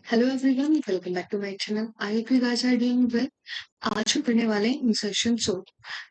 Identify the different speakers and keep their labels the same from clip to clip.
Speaker 1: Hello everyone, welcome back to my channel. I hope you guys are doing well. आज हम पढ़ने वाले हैं इंसर्शन सॉर्ट।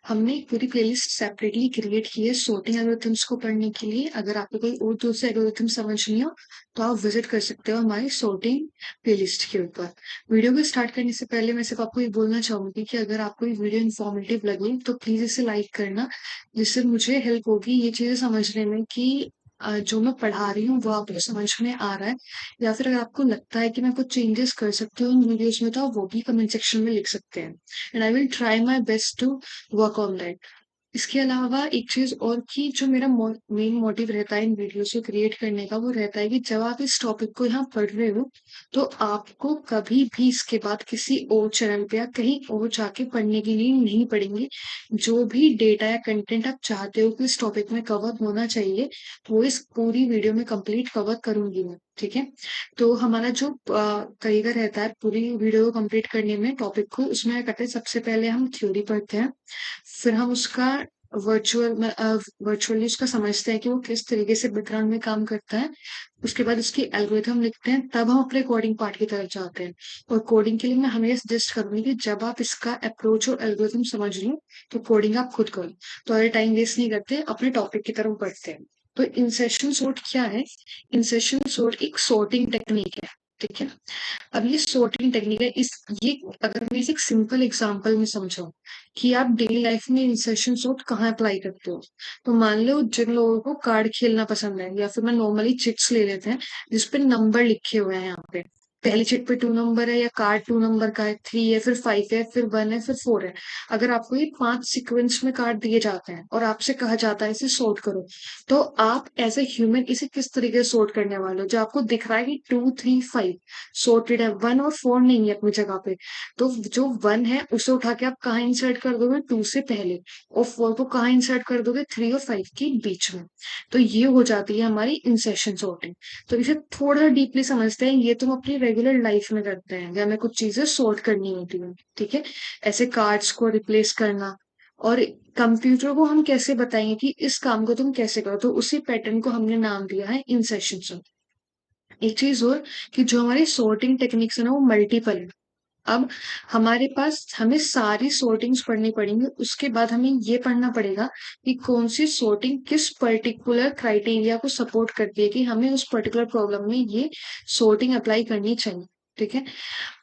Speaker 1: हमने एक पूरी प्लेलिस्ट सेपरेटली क्रिएट की है sorting एल्गोरिथम्स को पढ़ने के लिए। अगर आपको कोई और दूसरे एल्गोरिथम समझ नहीं हो तो आप विजिट कर सकते हो हमारी sorting प्लेलिस्ट के ऊपर। वीडियो को स्टार्ट करने से पहले मैं सिर्फ आपको ये बोलना चाहूंगी कि अगर आपको ये वीडियो इन्फॉर्मेटिव लगे तो प्लीज इसे लाइक करना, जिससे मुझे हेल्प होगी ये चीजें समझने में कि जो मैं पढ़ा रही हूँ वो आपको समझ में आ रहा है। या फिर अगर आपको लगता है कि मैं कुछ चेंजेस कर सकती हूँ इन वीडियोस में तो आप वो भी कमेंट सेक्शन में लिख सकते हैं, and I will try my best to work on that. इसके अलावा एक चीज और कि जो मेरा मेन मोटिव रहता है इन वीडियोस को क्रिएट करने का, वो रहता है कि जब आप इस टॉपिक को यहाँ पढ़ रहे हो तो आपको कभी भी इसके बाद किसी और चैनल पे या कहीं और जाके पढ़ने की नीड नहीं पड़ेगी। जो भी डेटा या कंटेंट आप चाहते हो कि इस टॉपिक में कवर होना चाहिए, वो इस पूरी वीडियो में कंप्लीट कवर करूंगी मैं। ठीक है। तो हमारा जो तरीका रहता है पूरी वीडियो को कंप्लीट करने में टॉपिक को, उसमें क्या करते हैं, सबसे पहले हम थ्योरी पढ़ते हैं। फिर हम उसका वर्चुअली उसका समझते हैं कि वो किस तरीके से बैकग्राउंड में काम करता है। उसके बाद उसकी एल्गोरिथम लिखते हैं, तब हम अपने कोडिंग पार्ट की तरफ जाते हैं। और कोडिंग के लिए मैं हमेशा सजेस्ट करूंगी कि जब आप इसका अप्रोच और एल्गोरिथम समझ लो तो कोडिंग आप खुद करो। तो अगर टाइम वेस्ट नहीं करते, अपने टॉपिक की तरफ बढ़ते हैं। तो इंसेशन सॉर्ट क्या है? इंसेशन सॉर्ट एक सॉर्टिंग टेक्निक है। ठीक है। अब ये सॉर्टिंग टेक्निक है, इस ये अगर मैं इसे एक सिंपल एग्जांपल में समझाऊं कि आप डेली लाइफ में इंसर्शन सॉर्ट कहाँ अप्लाई करते हो, तो मान लो जिन लोगों को कार्ड खेलना पसंद है, या फिर मैं नॉर्मली चिट्स ले लेते हैं जिसपे नंबर लिखे हुए हैं। यहाँ पे पहली चिट पे 2 नंबर है, या कार्ड 2 नंबर का है, 3 है, फिर 5 है, फिर 1 है, फिर 4 है। अगर आपको ये 5 सीक्वेंस में कार्ड दिए जाते हैं और आपसे कहा जाता है इसे सॉर्ट करो, तो आप एज ए ह्यूमन इसे किस तरीके से सॉर्ट करने वाले हो? जो आपको दिख रहा है कि 2 3 5 सॉर्टेड है, 1 और 4 नहीं है अपनी जगह पे, तो जो 1 है उसे उठा के आप कहाँ इंसर्ट कर दोगे? 2 से पहले। और 4 को कहाँ इंसर्ट कर दोगे? 3 और 5 के बीच में। तो ये हो जाती है हमारी इंसर्शन सॉर्टिंग। तो इसे थोड़ा डीपली समझते हैं। ये तुम अपनी रेगुलर लाइफ में करते हैं, या हमें कुछ चीजें सॉर्ट करनी होती है। ठीक है। ऐसे कार्ड्स को रिप्लेस करना। और कंप्यूटर को हम कैसे बताएंगे कि इस काम को तुम कैसे करो, तो उसी पैटर्न को हमने नाम दिया है इंसर्शन। एक चीज और, कि जो हमारी सॉर्टिंग टेक्निक्स है ना वो मल्टीपल है। अब हमारे पास हमें सारी सॉर्टिंग्स पढ़नी पड़ेंगी, उसके बाद हमें ये पढ़ना पड़ेगा कि कौन सी सॉर्टिंग किस पर्टिकुलर क्राइटेरिया को सपोर्ट करती है कि हमें उस पर्टिकुलर प्रॉब्लम में ये सॉर्टिंग अप्लाई करनी चाहिए। ठीक है।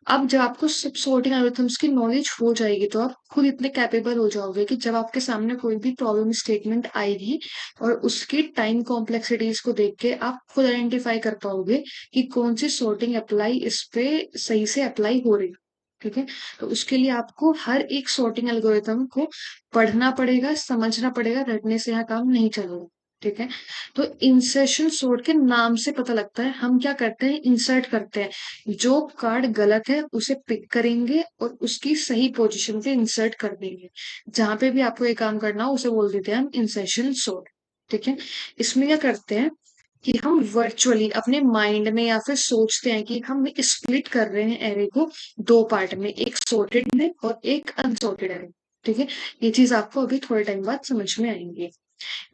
Speaker 1: अब जब आपको सब सॉर्टिंग एल्गोरिथम्स की नॉलेज हो जाएगी तो आप खुद इतने कैपेबल हो जाओगे कि जब आपके सामने कोई भी प्रॉब्लम स्टेटमेंट आएगी और उसकी टाइम कॉम्प्लेक्सिटीज को देख के आप खुद आइडेंटिफाई कर पाओगे कि कौन सी सॉर्टिंग अप्लाई इस पे सही से अप्लाई हो रही है। ठीक है। तो उसके लिए आपको हर एक सॉर्टिंग एल्गोरिथम को पढ़ना पड़ेगा, समझना पड़ेगा, रटने से यहाँ काम नहीं चलेगा। ठीक है। तो इंसर्शन सॉर्ट के नाम से पता लगता है हम क्या करते हैं, इंसर्ट करते हैं। जो कार्ड गलत है उसे पिक करेंगे और उसकी सही पोजीशन पे इंसर्ट कर देंगे। जहां पे भी आपको ये काम करना हो उसे बोल देते हैं हम इंसर्शन सॉर्ट। ठीक है। इसमें क्या करते हैं कि हम वर्चुअली अपने माइंड में या फिर सोचते हैं कि हम स्प्लिट कर रहे हैं एरे को दो पार्ट में, एक सॉर्टेड में और एक अनसॉर्टेड एरे। ठीक है। ये चीज आपको अभी थोड़े टाइम बाद समझ में आएंगे।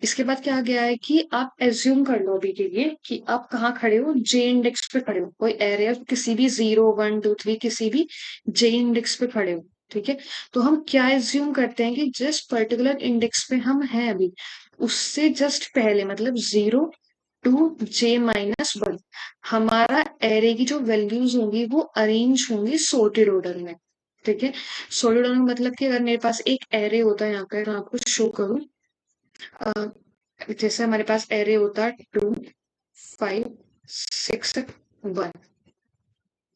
Speaker 1: इसके बाद क्या गया है कि आप एज्यूम कर लो अभी के लिए कि आप कहाँ खड़े हो, जे इंडेक्स पे खड़े हो, कोई एरिया किसी भी 0 1 2 3 किसी भी जे इंडेक्स पे खड़े हो। ठीक है। तो हम क्या एज्यूम करते हैं कि जिस पर्टिकुलर इंडेक्स पे हम हैं अभी, उससे जस्ट पहले मतलब 0 to J-1 हमारा एरे की जो वैल्यूज होंगी वो अरेंज होंगी सॉर्टेड ऑर्डर में। ठीक है। सॉर्टेड ऑर्डर में मतलब कि अगर मेरे पास एक एरे होता है, यहाँ पे मैं आपको शो करूँ, जैसे हमारे पास एरे होता है 2 5 6 1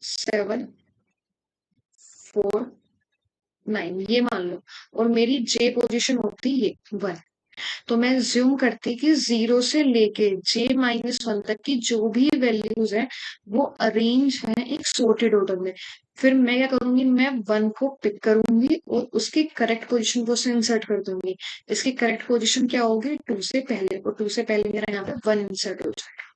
Speaker 1: 7 4 9, ये मान लो। और मेरी जे पोजीशन होती है ये 1। तो मैं ज्यूम करती कि 0 से लेके J-1 तक की जो भी वैल्यूज है वो अरेंज है एक सॉर्टेड ऑर्डर में। फिर मैं क्या करूंगी, मैं 1 को पिक करूंगी और उसकी करेक्ट पोजीशन को से इंसर्ट कर दूंगी। इसकी करेक्ट पोजीशन क्या होगी, 2 से पहले, और 2 से पहले मेरा यहाँ पे 1 इंसर्ट हो जाएगा।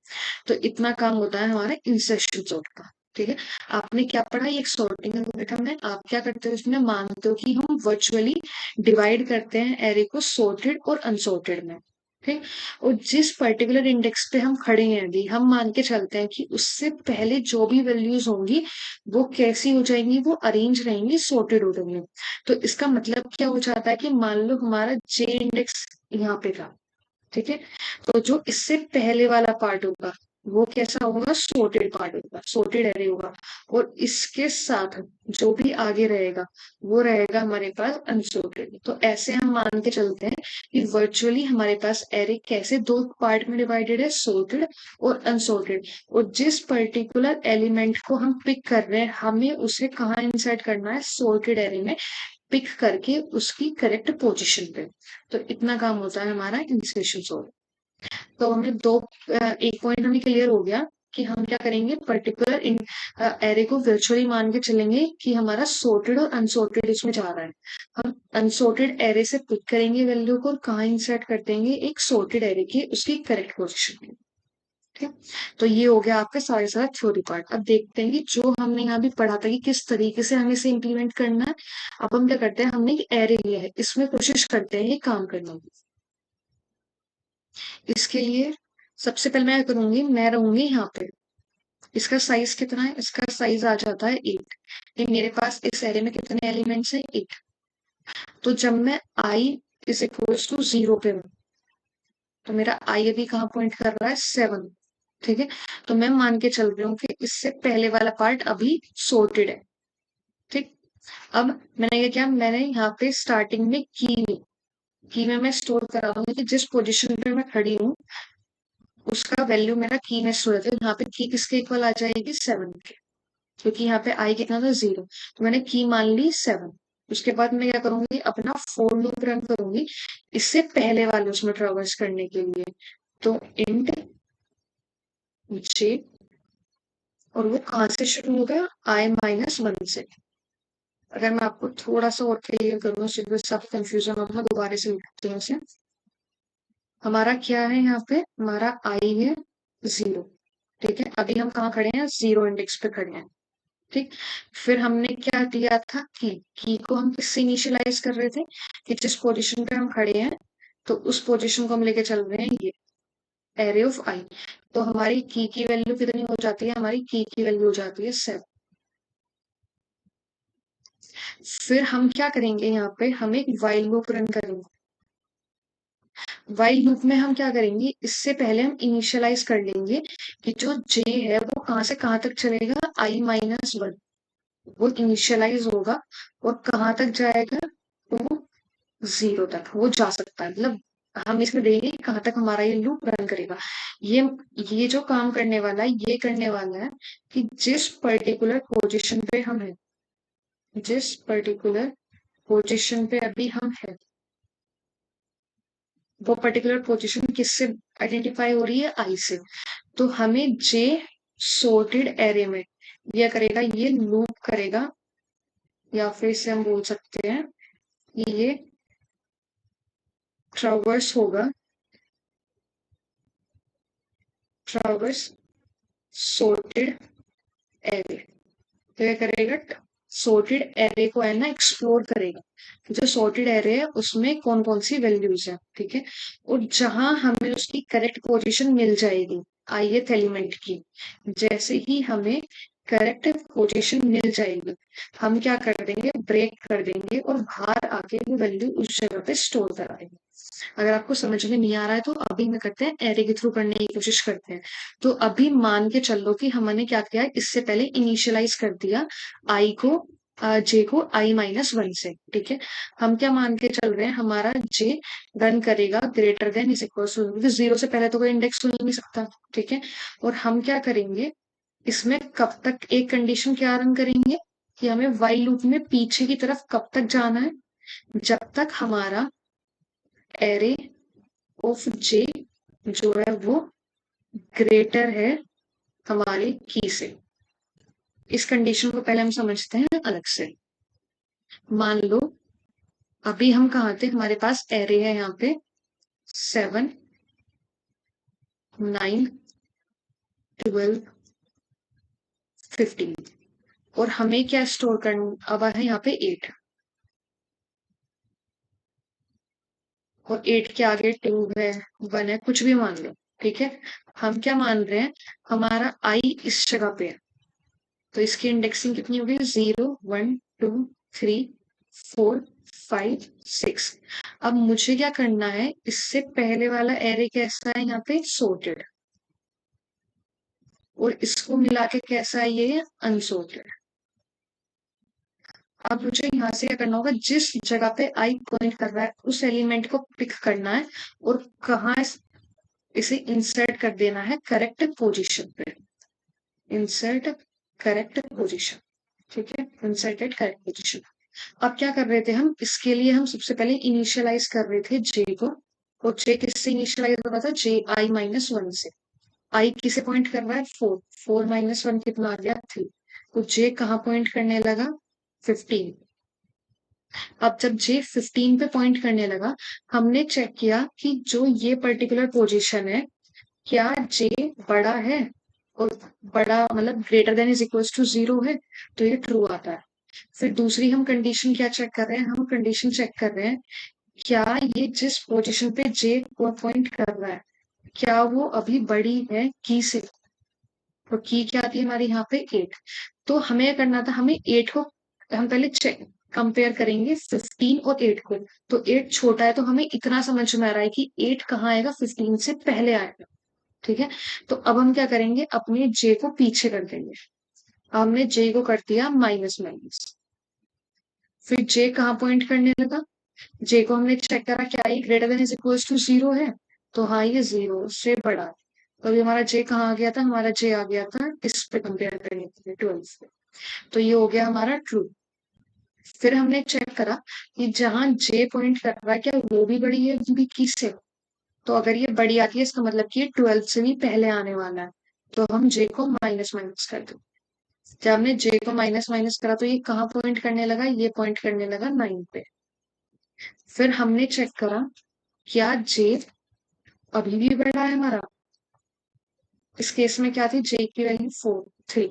Speaker 1: तो इतना काम होता है हमारे इंसर्शन सॉर्ट का। ठीक है। आपने क्या पढ़ा, ये एक सॉर्टिंग एल्गोरिथम है। आप क्या करते हो इसमें, मानते हो कि हम वर्चुअली डिवाइड करते हैं एरे को सॉर्टेड और अनसॉर्टेड में। ठीक। और जिस पर्टिकुलर इंडेक्स पे हम खड़े हैं अभी, हम मान के चलते हैं कि उससे पहले जो भी वैल्यूज होंगी वो कैसी हो जाएंगी, वो अरेंज रहेंगी, सॉर्टेड हो जाएंगी। तो इसका मतलब क्या हो जाता है कि मान लो हमारा जे इंडेक्स यहाँ पे था, ठीक है। तो जो इससे पहले वाला पार्ट होगा वो कैसा होगा, सॉर्टेड पार्ट होगा, सॉर्टेड एरे होगा। और इसके साथ जो भी आगे रहेगा वो रहेगा हमारे पास अनसॉर्टेड। तो ऐसे हम मान के चलते हैं कि वर्चुअली हमारे पास एरे कैसे दो पार्ट में डिवाइडेड है, सॉर्टेड और अनसॉर्टेड। और जिस पर्टिकुलर एलिमेंट को हम पिक कर रहे हैं हमें उसे कहाँ इंसर्ट करना है, सॉर्टेड एरे में पिक करके उसकी करेक्ट पोजीशन पे। तो इतना काम होता है हमारा इंसर्शन सॉर्ट। तो हमें एक पॉइंट हमें क्लियर हो गया कि हम क्या करेंगे, पर्टिकुलर इन एरे को वर्चुअली मान के चलेंगे कि हमारा सॉर्टेड और अनसॉर्टेड इसमें जा रहा है। हम अनसॉर्टेड एरे से पिक करेंगे वैल्यू को और कहाँ इंसर्ट कर देंगे, एक सॉर्टेड एरे की उसकी करेक्ट पोजीशन में। ठीक। तो ये हो गया आपका सारे सारा थ्योरी पार्ट। अब देखते हैं कि जो हमने यहाँ भी पढ़ा था कि किस तरीके से हमें इसे इम्प्लीमेंट करना है। अब हम क्या करते हैं, हमने एक एरे लिया है, इसमें कोशिश करते हैं ये काम करने की। इसके लिए सबसे पहले मैं करूंगी, मैं रहूंगी यहाँ पे। इसका साइज कितना है, इसका साइज आ जाता है 8। ये मेरे पास इस एरे में कितने एलिमेंट्स हैं, 8। तो जब मैं आई इज इक्वल्स टू 0 पे हूँ तो मेरा आई अभी कहाँ पॉइंट कर रहा है, 7। ठीक है। तो मैं मान के चल रही हूँ कि इससे पहले वाला पार्ट अभी सॉर्टेड है। ठीक। अब मैंने ये क्या, मैंने यहाँ पे स्टार्टिंग में की में मैं स्टोर करा दूंगी कि जिस पोजीशन पे मैं खड़ी हूँ उसका वैल्यू मेरा की में स्टोर है। यहाँ पे की किसके इक्वल आ जाएगी, 7 के। क्योंकि यहाँ पे आई कितना था, 0। तो मैंने की मान ली 7। उसके बाद मैं क्या करूंगी, अपना फोर लूप रन करूंगी इससे पहले वाले उसमें ट्रेवर्स करने के लिए। तो इंट जे, और वो कहाँ से शुरू होगा, i-1 से। अगर मैं आपको थोड़ा सा और क्लियर करूँ, सब कंफ्यूजन होगा, दोबारा से लिखते हैं उसे। हमारा क्या है यहाँ पे, हमारा आई है 0। ठीक है, अभी हम कहाँ खड़े हैं, 0 इंडेक्स पे खड़े हैं। ठीक। फिर हमने क्या दिया था, की को हम किससे इनिशियलाइज कर रहे थे, कि जिस पोजीशन पे हम खड़े हैं तो उस पोजीशन को हम लेके चल रहे हैं, ये एरे ऑफ आई। तो हमारी की वैल्यू कितनी हो जाती है, हमारी की वैल्यू हो जाती है 7। फिर हम क्या करेंगे, यहाँ पे हम एक वाइल लूप रन करेंगे। वाइल लूप में हम क्या करेंगे, इससे पहले हम इनिशियलाइज कर लेंगे कि जो जे है वो कहाँ से कहाँ तक चलेगा, i-1। वो इनिशियलाइज होगा और कहाँ तक जाएगा, वो 0 तक वो जा सकता है। मतलब हम इसमें देंगे कि कहाँ तक हमारा ये लूप रन करेगा। ये जो काम करने वाला है, ये करने वाला है कि जिस पर्टिकुलर पोजीशन पे हम है, जिस पर्टिकुलर पोजीशन पे अभी हम है, वो पर्टिकुलर पोजीशन किससे आइडेंटिफाई हो रही है, आई से। तो हमें जे सॉर्टेड एरे में यह करेगा, ये लूप करेगा, या फिर से हम बोल सकते हैं कि ये ट्रावर्स होगा, ट्रावर्स सॉर्टेड एरे। तो क्या करेगा, सॉर्टेड एरे को है ना एक्सप्लोर करेगा। जो सॉर्टेड एरे है उसमें कौन कौन सी वैल्यूज है, ठीक है। और जहां हमें उसकी करेक्ट पोजीशन मिल जाएगी ith एलिमेंट की, जैसे ही हमें करेक्ट पोजीशन मिल जाएगी हम क्या कर देंगे, ब्रेक कर देंगे और बाहर आके वो वैल्यू उस जगह पे स्टोर करा देंगे। अगर आपको समझ में नहीं आ रहा है तो अभी मैं करते हैं एरे के थ्रू करने की कोशिश करते हैं। तो अभी मान के चलो कि हमने क्या किया है, इससे पहले इनिशियलाइज कर दिया आई को, जे को i-1 से। ठीक है। हम क्या मान के चल रहे हैं, हमारा जे रन करेगा greater than is equal to 0 से पहले तो कोई इंडेक्स तो नहीं सकता। ठीक है। और हम क्या करेंगे, इसमें कब तक एक कंडीशन क्या रन करेंगे कि हमें वाइल लूप में पीछे की तरफ कब तक जाना है, जब तक हमारा एरे ऑफ जे जो है वो ग्रेटर है हमारी की से। इस कंडीशन को पहले हम समझते हैं अलग से। मान लो अभी हम कहाँ थे, हमारे पास एरे है यहाँ पे 7, 9, 12, 15। और हमें क्या स्टोर करना अब है यहाँ पे 8। और 8 के आगे 2 है, 1 है, कुछ भी मान लो। ठीक है, हम क्या मान रहे हैं, हमारा आई इस जगह पे है, तो इसकी इंडेक्सिंग कितनी होगी, 0 1 2 3 4 5 6। अब मुझे क्या करना है, इससे पहले वाला एरे कैसा है यहाँ पे, sorted, और इसको मिला के कैसा है ये अनसॉर्टेड। अब मुझे यहाँ से क्या करना होगा, जिस जगह पे आई पॉइंट कर रहा है उस एलिमेंट को पिक करना है और कहाँ इसे इंसर्ट कर देना है, करेक्ट पोजीशन पे। इंसर्ट करेक्ट पोजीशन, ठीक है, इंसर्टेड करेक्ट पोजीशन। अब क्या कर रहे थे हम, इसके लिए हम सबसे पहले इनिशियलाइज कर रहे थे जे को, और जे किससे इनिशियलाइज हो रहा था, जे आई माइनस वन से। आई किसे पॉइंट कर रहा है, 4, 4 माइनस वन कितना आ गया, 3। तो जे कहाँ पॉइंट करने लगा, 15। अब जब जे 15 पे पॉइंट करने लगा, हमने चेक किया कि जो ये पर्टिकुलर पोजीशन है, क्या जे बड़ा है, और बड़ा मतलब greater than is equals to 0 है, तो ये ट्रू आता है। फिर दूसरी हम कंडीशन क्या चेक कर रहे हैं, हम कंडीशन चेक कर रहे हैं, क्या ये जिस पोजीशन पे जे को पॉइंट कर रहा है, क्या वो अभी बड़ी है की से। तो की क्या थी हमारी यहाँ पे 8। तो हमें करना था, हमें 8 को हम पहले चेक कंपेयर करेंगे 15 और 8 को। तो 8 छोटा है, तो हमें इतना समझ में आ रहा है कि 8 कहाँ आएगा, 15 से पहले आएगा। ठीक है, तो अब हम क्या करेंगे, अपने जे को पीछे कर देंगे। हमने जे को कर दिया माइनस माइनस। फिर जे कहाँ पॉइंट करने लगा, जे को हमने चेक करा, क्या ये greater than is equals to 0 है, तो हाँ ये 0 से बड़ा है। तो अभी हमारा जे कहाँ आ गया था, हमारा जे आ गया था इस पे कंपेयर करने के लिए 12 पे। तो ये हो गया हमारा ट्रू। फिर हमने चेक करा कि जहां जे पॉइंट कर रहा है, क्या वो भी बड़ी है भी की से। तो अगर ये बड़ी आती है, इसका मतलब कि ये 12 से भी पहले आने वाला है। तो हम जे को माइनस माइनस कर दो। जब हमने जे को माइनस माइनस करा, तो ये कहाँ पॉइंट करने लगा, ये पॉइंट करने लगा 9 पे। फिर हमने चेक करा, क्या जे अभी भी बड़ा है हमारा। इस केस में क्या थी, जे की वैल्यू 4 3।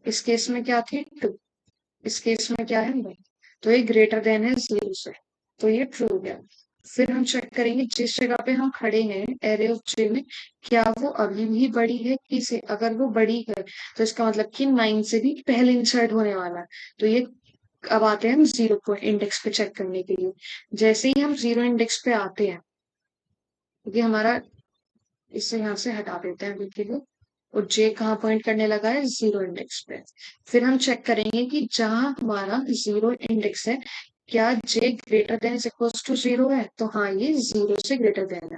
Speaker 1: इस केस में क्या थी, 2। इस केस में क्या है, 1। तो ये ग्रेटर देन है 0 से, तो ये ट्रू हो गया। फिर हम चेक करेंगे, जिस जगह पे हम खड़े हैं एरे ऑफ जे में, क्या वो अभी भी बड़ी है की से। अगर वो बड़ी है, तो इसका मतलब कि 9 से भी पहले इंसर्ट होने वाला है। तो ये अब आते हैं हम 0 को इंडेक्स पे चेक करने के लिए। जैसे ही हम 0 इंडेक्स पे आते हैं, क्योंकि हमारा, इसे यहाँ से हटा देते हैं अभी के लिए, और जे कहाँ पॉइंट करने लगा है, 0 इंडेक्स पे। फिर हम चेक करेंगे कि जहां हमारा 0 इंडेक्स है, क्या j greater than is equals to 0 है, तो हाँ ये 0 से ग्रेटर देन है।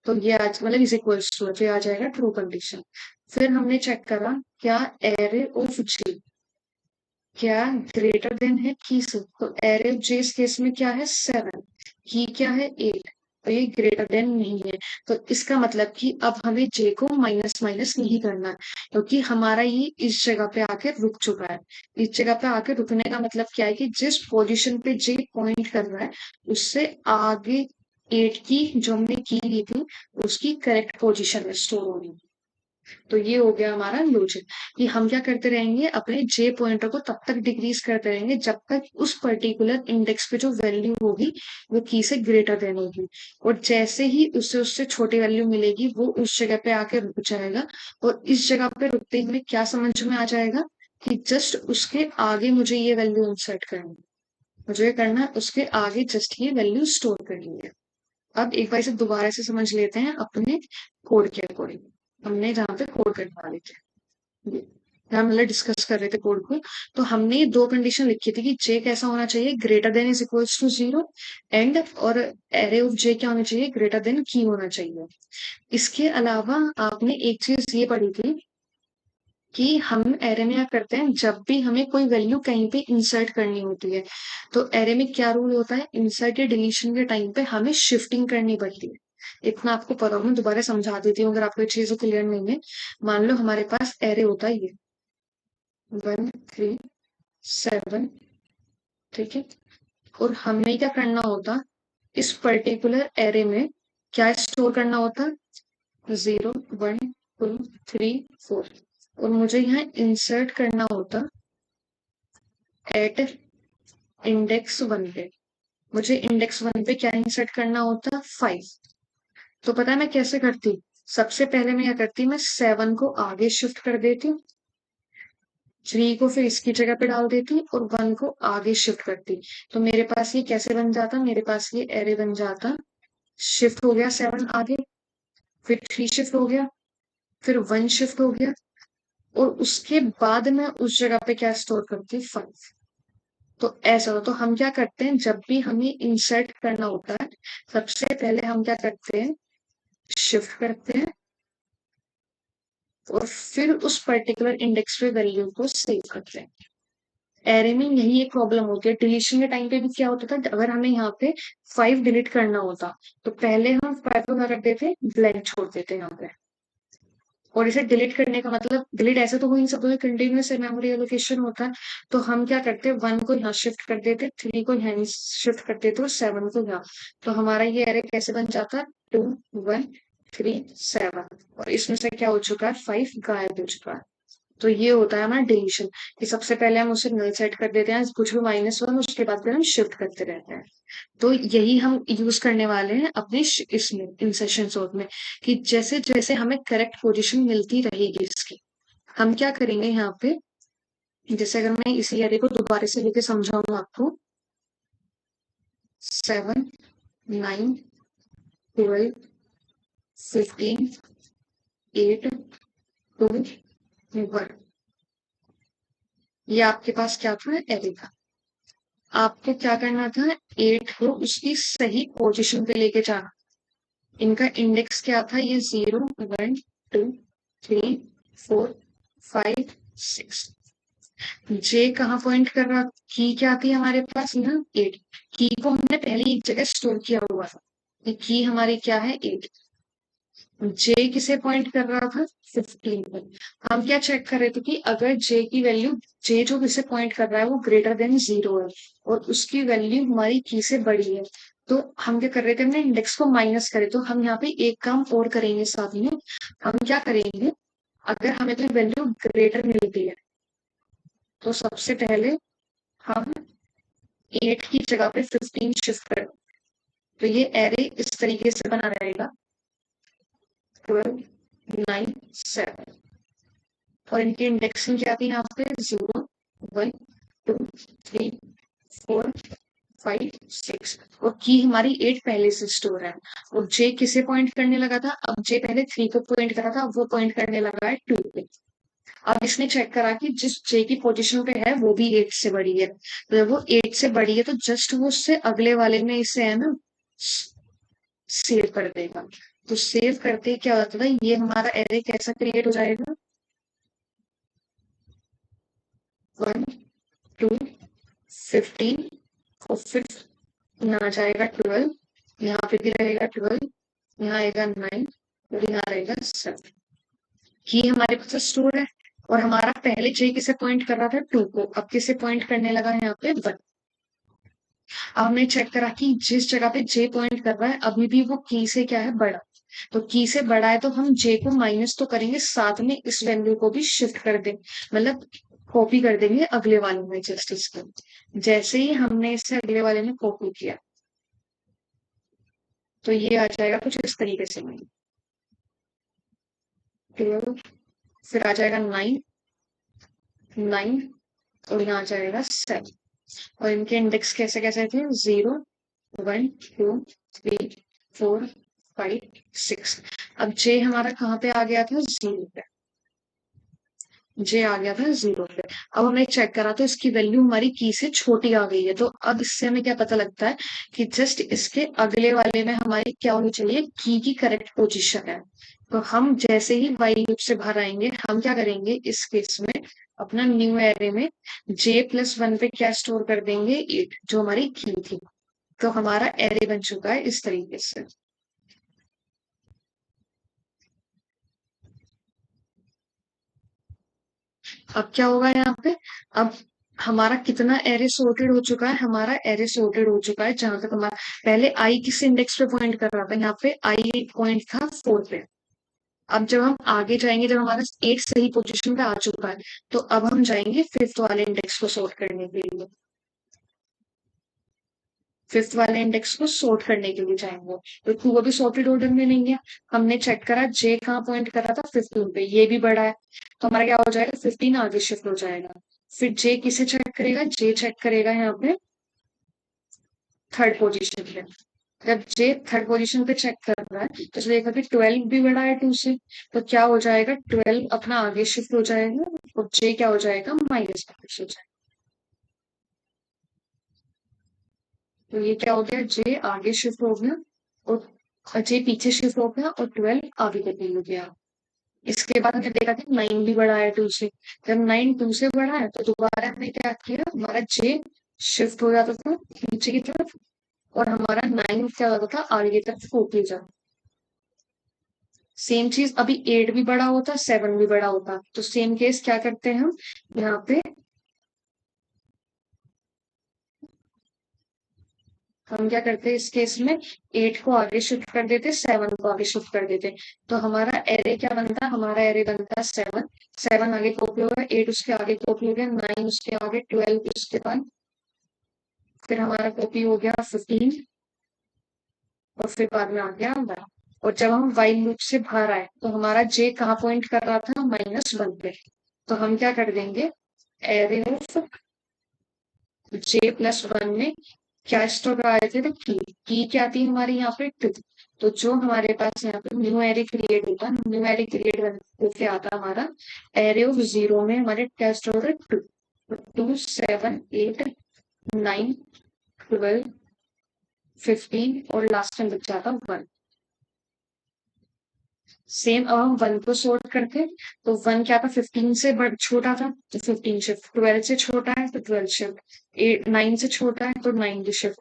Speaker 1: तो ये आज मतलब इज इक्वल्स टू, तो आ जाएगा ट्रू कंडीशन। फिर हमने चेक करा, क्या एरे ऑफ जे क्या ग्रेटर देन है की से। तो एरे ऑफ जे इस केस में क्या है, 7, की क्या है, 8। तो ये ग्रेटर देन नहीं है। तो इसका मतलब कि अब हमें जे को माइनस माइनस नहीं करना है, क्योंकि हमारा ये इस जगह पे आके रुक चुका है। इस जगह पे आके रुकने का मतलब क्या है, कि जिस पोजीशन पे जे पॉइंट कर रहा है, उससे आगे 8 की जो हमने की ली थी, उसकी करेक्ट पोजीशन में स्टोर होगी। तो ये हो गया हमारा लॉजिक, कि हम क्या करते रहेंगे, अपने जे पॉइंटर को तब तक डिक्रीज करते रहेंगे जब तक उस पर्टिकुलर इंडेक्स पे जो वैल्यू होगी वो की से ग्रेटर देन होगी। और जैसे ही उससे उससे छोटी वैल्यू मिलेगी, वो उस जगह पे आके रुक जाएगा। और इस जगह पे रुकते ही हमें क्या समझ में आ जाएगा, कि जस्ट उसके आगे मुझे ये वैल्यू इंसर्ट करनी है। मुझे करना है उसके आगे जस्ट ये वैल्यू स्टोर करनी है। अब एक बार इसे दोबारा से समझ लेते हैं अपने कोड के अकॉर्डिंग। हमने जहाँ पे कोड करने वाले थे, जहाँ मतलब डिस्कस कर रहे थे कोड को, तो हमने ये दो कंडीशन लिखी थी, कि जे कैसा होना चाहिए, greater than is equals to 0, and और एरे ऑफ जे क्या होना चाहिए, ग्रेटर देन की होना चाहिए। इसके अलावा आपने एक चीज ये पढ़ी थी, कि हम एरे में क्या करते हैं, जब भी हमें कोई वैल्यू कहीं पे इंसर्ट करनी होती है, तो एरे में क्या रूल होता है, इंसर्ट या डिलीशन के टाइम पे हमें शिफ्टिंग करनी पड़ती है। इतना आपको पता हो, मैं दोबारा समझा देती हूँ अगर आपको ये चीज क्लियर नहीं है। मान लो हमारे पास एरे होता है ये 1 3 7, ठीक है, और हमें क्या करना होता, इस पर्टिकुलर एरे में क्या स्टोर करना होता, 0 1 2 3 4, और मुझे यहाँ इंसर्ट करना होता एट इंडेक्स 1 पे। मुझे इंडेक्स 1 पे क्या इंसर्ट करना होता है, 5। तो पता है मैं कैसे करती, सबसे पहले मैं क्या करती, मैं 7 को आगे शिफ्ट कर देती, 3 को फिर इसकी जगह पे डाल देती और 1 को आगे शिफ्ट करती। तो मेरे पास ये कैसे बन जाता, मेरे पास ये एरे बन जाता, शिफ्ट हो गया 7 आगे, फिर 3 शिफ्ट हो गया, फिर 1 शिफ्ट हो गया, और उसके बाद मैं उस जगह पे क्या स्टोर करती, 5। तो ऐसा हो, तो हम क्या करते हैं, जब भी हमें इंसर्ट करना होता है, सबसे पहले हम क्या करते हैं, शिफ्ट करते हैं और फिर उस पर्टिकुलर इंडेक्स पे वैल्यू को सेव करते हैं। एरे में यही एक प्रॉब्लम होती है, डिलीशन के टाइम पे भी क्या होता था, अगर हमें यहाँ पे 5 डिलीट करना होता, तो पहले हम 5 को क्या करते थे, ब्लैंक छोड़ देते यहाँ पे। और इसे डिलीट करने का मतलब, डिलीट ऐसे तो हो नहीं सकता, कंटिन्यूस मेमोरी एलोकेशन होता है। तो हम क्या करते हैं, 1 को यहाँ शिफ्ट कर देते, 3 को यहाँ शिफ्ट कर देते और 7 को यहाँ। तो हमारा ये एरे कैसे बन जाता है, 2 1 3 7, और इसमें से क्या हो चुका है, 5 गायब हो चुका है। तो ये होता है हमारा डिलीशन, कि सबसे पहले हम उसे नल सेट कर देते हैं कुछ भी -1, उसके बाद फिर हम शिफ्ट करते रहते हैं। तो यही हम यूज करने वाले हैं अपने इसमें इंसर्शन सॉर्ट में, कि जैसे जैसे हमें करेक्ट पोजीशन मिलती रहेगी इसकी, हम क्या करेंगे यहाँ पे, जैसे अगर मैं इसी एरे को दोबारा से लेके समझाऊं आपको, 7 9 12 15 8 2 1, ये आपके पास क्या था, एरे था। आपको क्या करना था, 8 को उसकी सही पोजीशन पे लेके जाना। इनका इंडेक्स क्या था, ये 0 1 2 3 4 5 6। जे कहाँ पॉइंट कर रहा, की क्या थी हमारे पास, यहाँ 8। की को हमने पहले एक जगह स्टोर किया हुआ था, की हमारी क्या है, 8। जे किसे पॉइंट कर रहा था, 15 पर। हम क्या चेक कर रहे थे कि अगर जे की वैल्यू, जे जो किसे पॉइंट कर रहा है वो ग्रेटर देन 0 है और उसकी वैल्यू हमारी की से बड़ी है, तो हम क्या कर रहे थे, हमने इंडेक्स को माइनस करे। तो हम यहाँ पे एक काम और करेंगे साथ में, हम क्या करेंगे, अगर हमें कोई वैल्यू ग्रेटर मिलती है, तो सबसे पहले हम 8 की जगह पे 15 शिफ्ट करें। तो ये एरे इस तरीके से बना रहेगा, 12 9 7, और इनकी इंडेक्सिंग क्या थी यहाँ पे, 0 1 2 3 4 5 6, और की हमारी 8 पहले से स्टोर है। और जे किसे पॉइंट करने लगा था, अब जे पहले 3 को पॉइंट करा था, अब वो पॉइंट करने लगा है 2 पे। अब इसने चेक करा कि जिस जे की पोजीशन पे है वो भी 8 से बड़ी है, तो जब वो 8 से बड़ी है तो जस्ट वो उससे अगले वाले में इसे है ना सेव कर देगा। तो सेव करते ही क्या होता है, ये हमारा एरे कैसा क्रिएट हो जाएगा, 1 2 15, और फिर यहाँ आ जाएगा 12, यहाँ पे भी रहेगा 12, यहाँ आएगा 9, और यहाँ रहेगा 7। ये हमारे पास स्टोर है, और हमारा पहले जे किसे पॉइंट कर रहा था, 2 को, अब किसे पॉइंट करने लगा यहाँ पे, 1। अब हमने चेक करा कि जिस जगह पे जे पॉइंट कर रहा है अभी भी वो की से क्या है, बड़ा। तो की से बड़ा है तो हम जे को माइनस तो करेंगे, साथ में इस वैल्यू को भी शिफ्ट कर देंगे, मतलब कॉपी कर देंगे अगले वाले में, जस्ट इसको जैसे ही हमने इसे अगले वाले में कॉपी किया, तो ये आ जाएगा कुछ इस तरीके से, 12, फिर आ जाएगा 9 9, और यहाँ आ जाएगा 7। और इनके इंडेक्स कैसे कैसे थे, 0 1 2 3 4 5 6। अब जे हमारा कहाँ पे आ गया था, 0 पे। जे आ गया था 0 पे। अब हमने चेक करा तो इसकी वैल्यू हमारी की से छोटी आ गई है, तो अब इससे हमें क्या पता लगता है कि जस्ट इसके अगले वाले में हमारी क्या होनी चाहिए, की करेक्ट पोजीशन है। तो हम जैसे ही वाइल लूप से बाहर आएंगे, हम क्या करेंगे इस केस में, अपना न्यू एरे में J+1 पे क्या स्टोर कर देंगे, 8, जो हमारी की थी। तो हमारा एरे बन चुका है इस तरीके से। अब क्या होगा यहाँ पे, अब हमारा कितना एरे सॉर्टेड हो चुका है, हमारा एरे सॉर्टेड हो चुका है जहां तक हमारा पहले आई किस इंडेक्स पे पॉइंट कर रहा था, यहाँ पे आई पॉइंट था 4 पे। अब जब हम आगे जाएंगे, जब हमारा 8 सही पोजीशन पे आ चुका है, तो अब हम जाएंगे 5th वाले इंडेक्स को सॉर्ट करने के लिए। फिफ्थ वाले इंडेक्स को सॉर्ट करने के लिए जाएंगे। तो टू अभी सॉर्टेड ऑर्डर में नहीं है। हमने चेक करा जे कहाँ पॉइंट करा था 15 पे, ये भी बड़ा है, तो हमारा क्या हो जाएगा 15 आगे शिफ्ट हो जाएगा। फिर जे किसे चेक करेगा, जे चेक करेगा यहाँ पे थर्ड पोजीशन पे। जब जे थर्ड पोजीशन पे चेक कर रहा है तो उसने देखा कि 12 भी बड़ा है टू से, तो क्या हो जाएगा 12 अपना आगे शिफ्ट हो जाएगा और जे क्या हो जाएगा माइनस में शिफ्ट हो जाएगा। तो ये क्या हो गया, जे आगे शिफ्ट हो गया और जे पीछे शिफ्ट हो गया और 12 आगे करने हो गया। इसके बाद हमने देखा कि 9 भी बड़ा है टू से। जब 9 टू से बड़ा है तो दोबारा हमने क्या किया, हमारा जे शिफ्ट हो जाता था नीचे की तरफ और हमारा 9 क्या होता था आगे की तरफ फोर्टी जाता। सेम चीज अभी 8 भी बड़ा होता, 7 भी बड़ा होता, तो सेम केस क्या करते हैं हम यहाँ पे, हम क्या करते हैं इस केस में 8 को आगे शिफ्ट कर देते, 7 को आगे शिफ्ट कर देते। तो हमारा एरे क्या बनता, हमारा एरे बनता 7। 7 आगे कॉपी हो गया, 8 उसके आगे कॉपी हो गया, 9 उसके आगे, 12 उसके बाद, फिर हमारा कॉपी हो गया 15 और फिर बाद में आ गया 9। और जब हम वाइल लूप से बाहर आए तो हमारा जे कहाँ पॉइंट कर रहा था -1 पे। तो हम क्या कर देंगे, एरे ऑफ J+1 में क्या स्टोर कराए थे, तो की क्या थी हमारी यहाँ पे 2। तो जो हमारे पास यहाँ पे न्यू एरे क्रिएट होता, न्यू एरे क्रिएट होके आता हमारा एरे ऑफ 0 में हमारे क्या स्टोर है 2। 2 7 8 9 12 15 और लास्ट में बच जाता 1। सेम अब हम 1 को सॉर्ट करते, तो 1 क्या था 15 से छोटा था तो 15 शिफ्ट, 12 से छोटा है तो 12 शिफ्ट, 9 से छोटा है तो 9 भी शिफ्ट,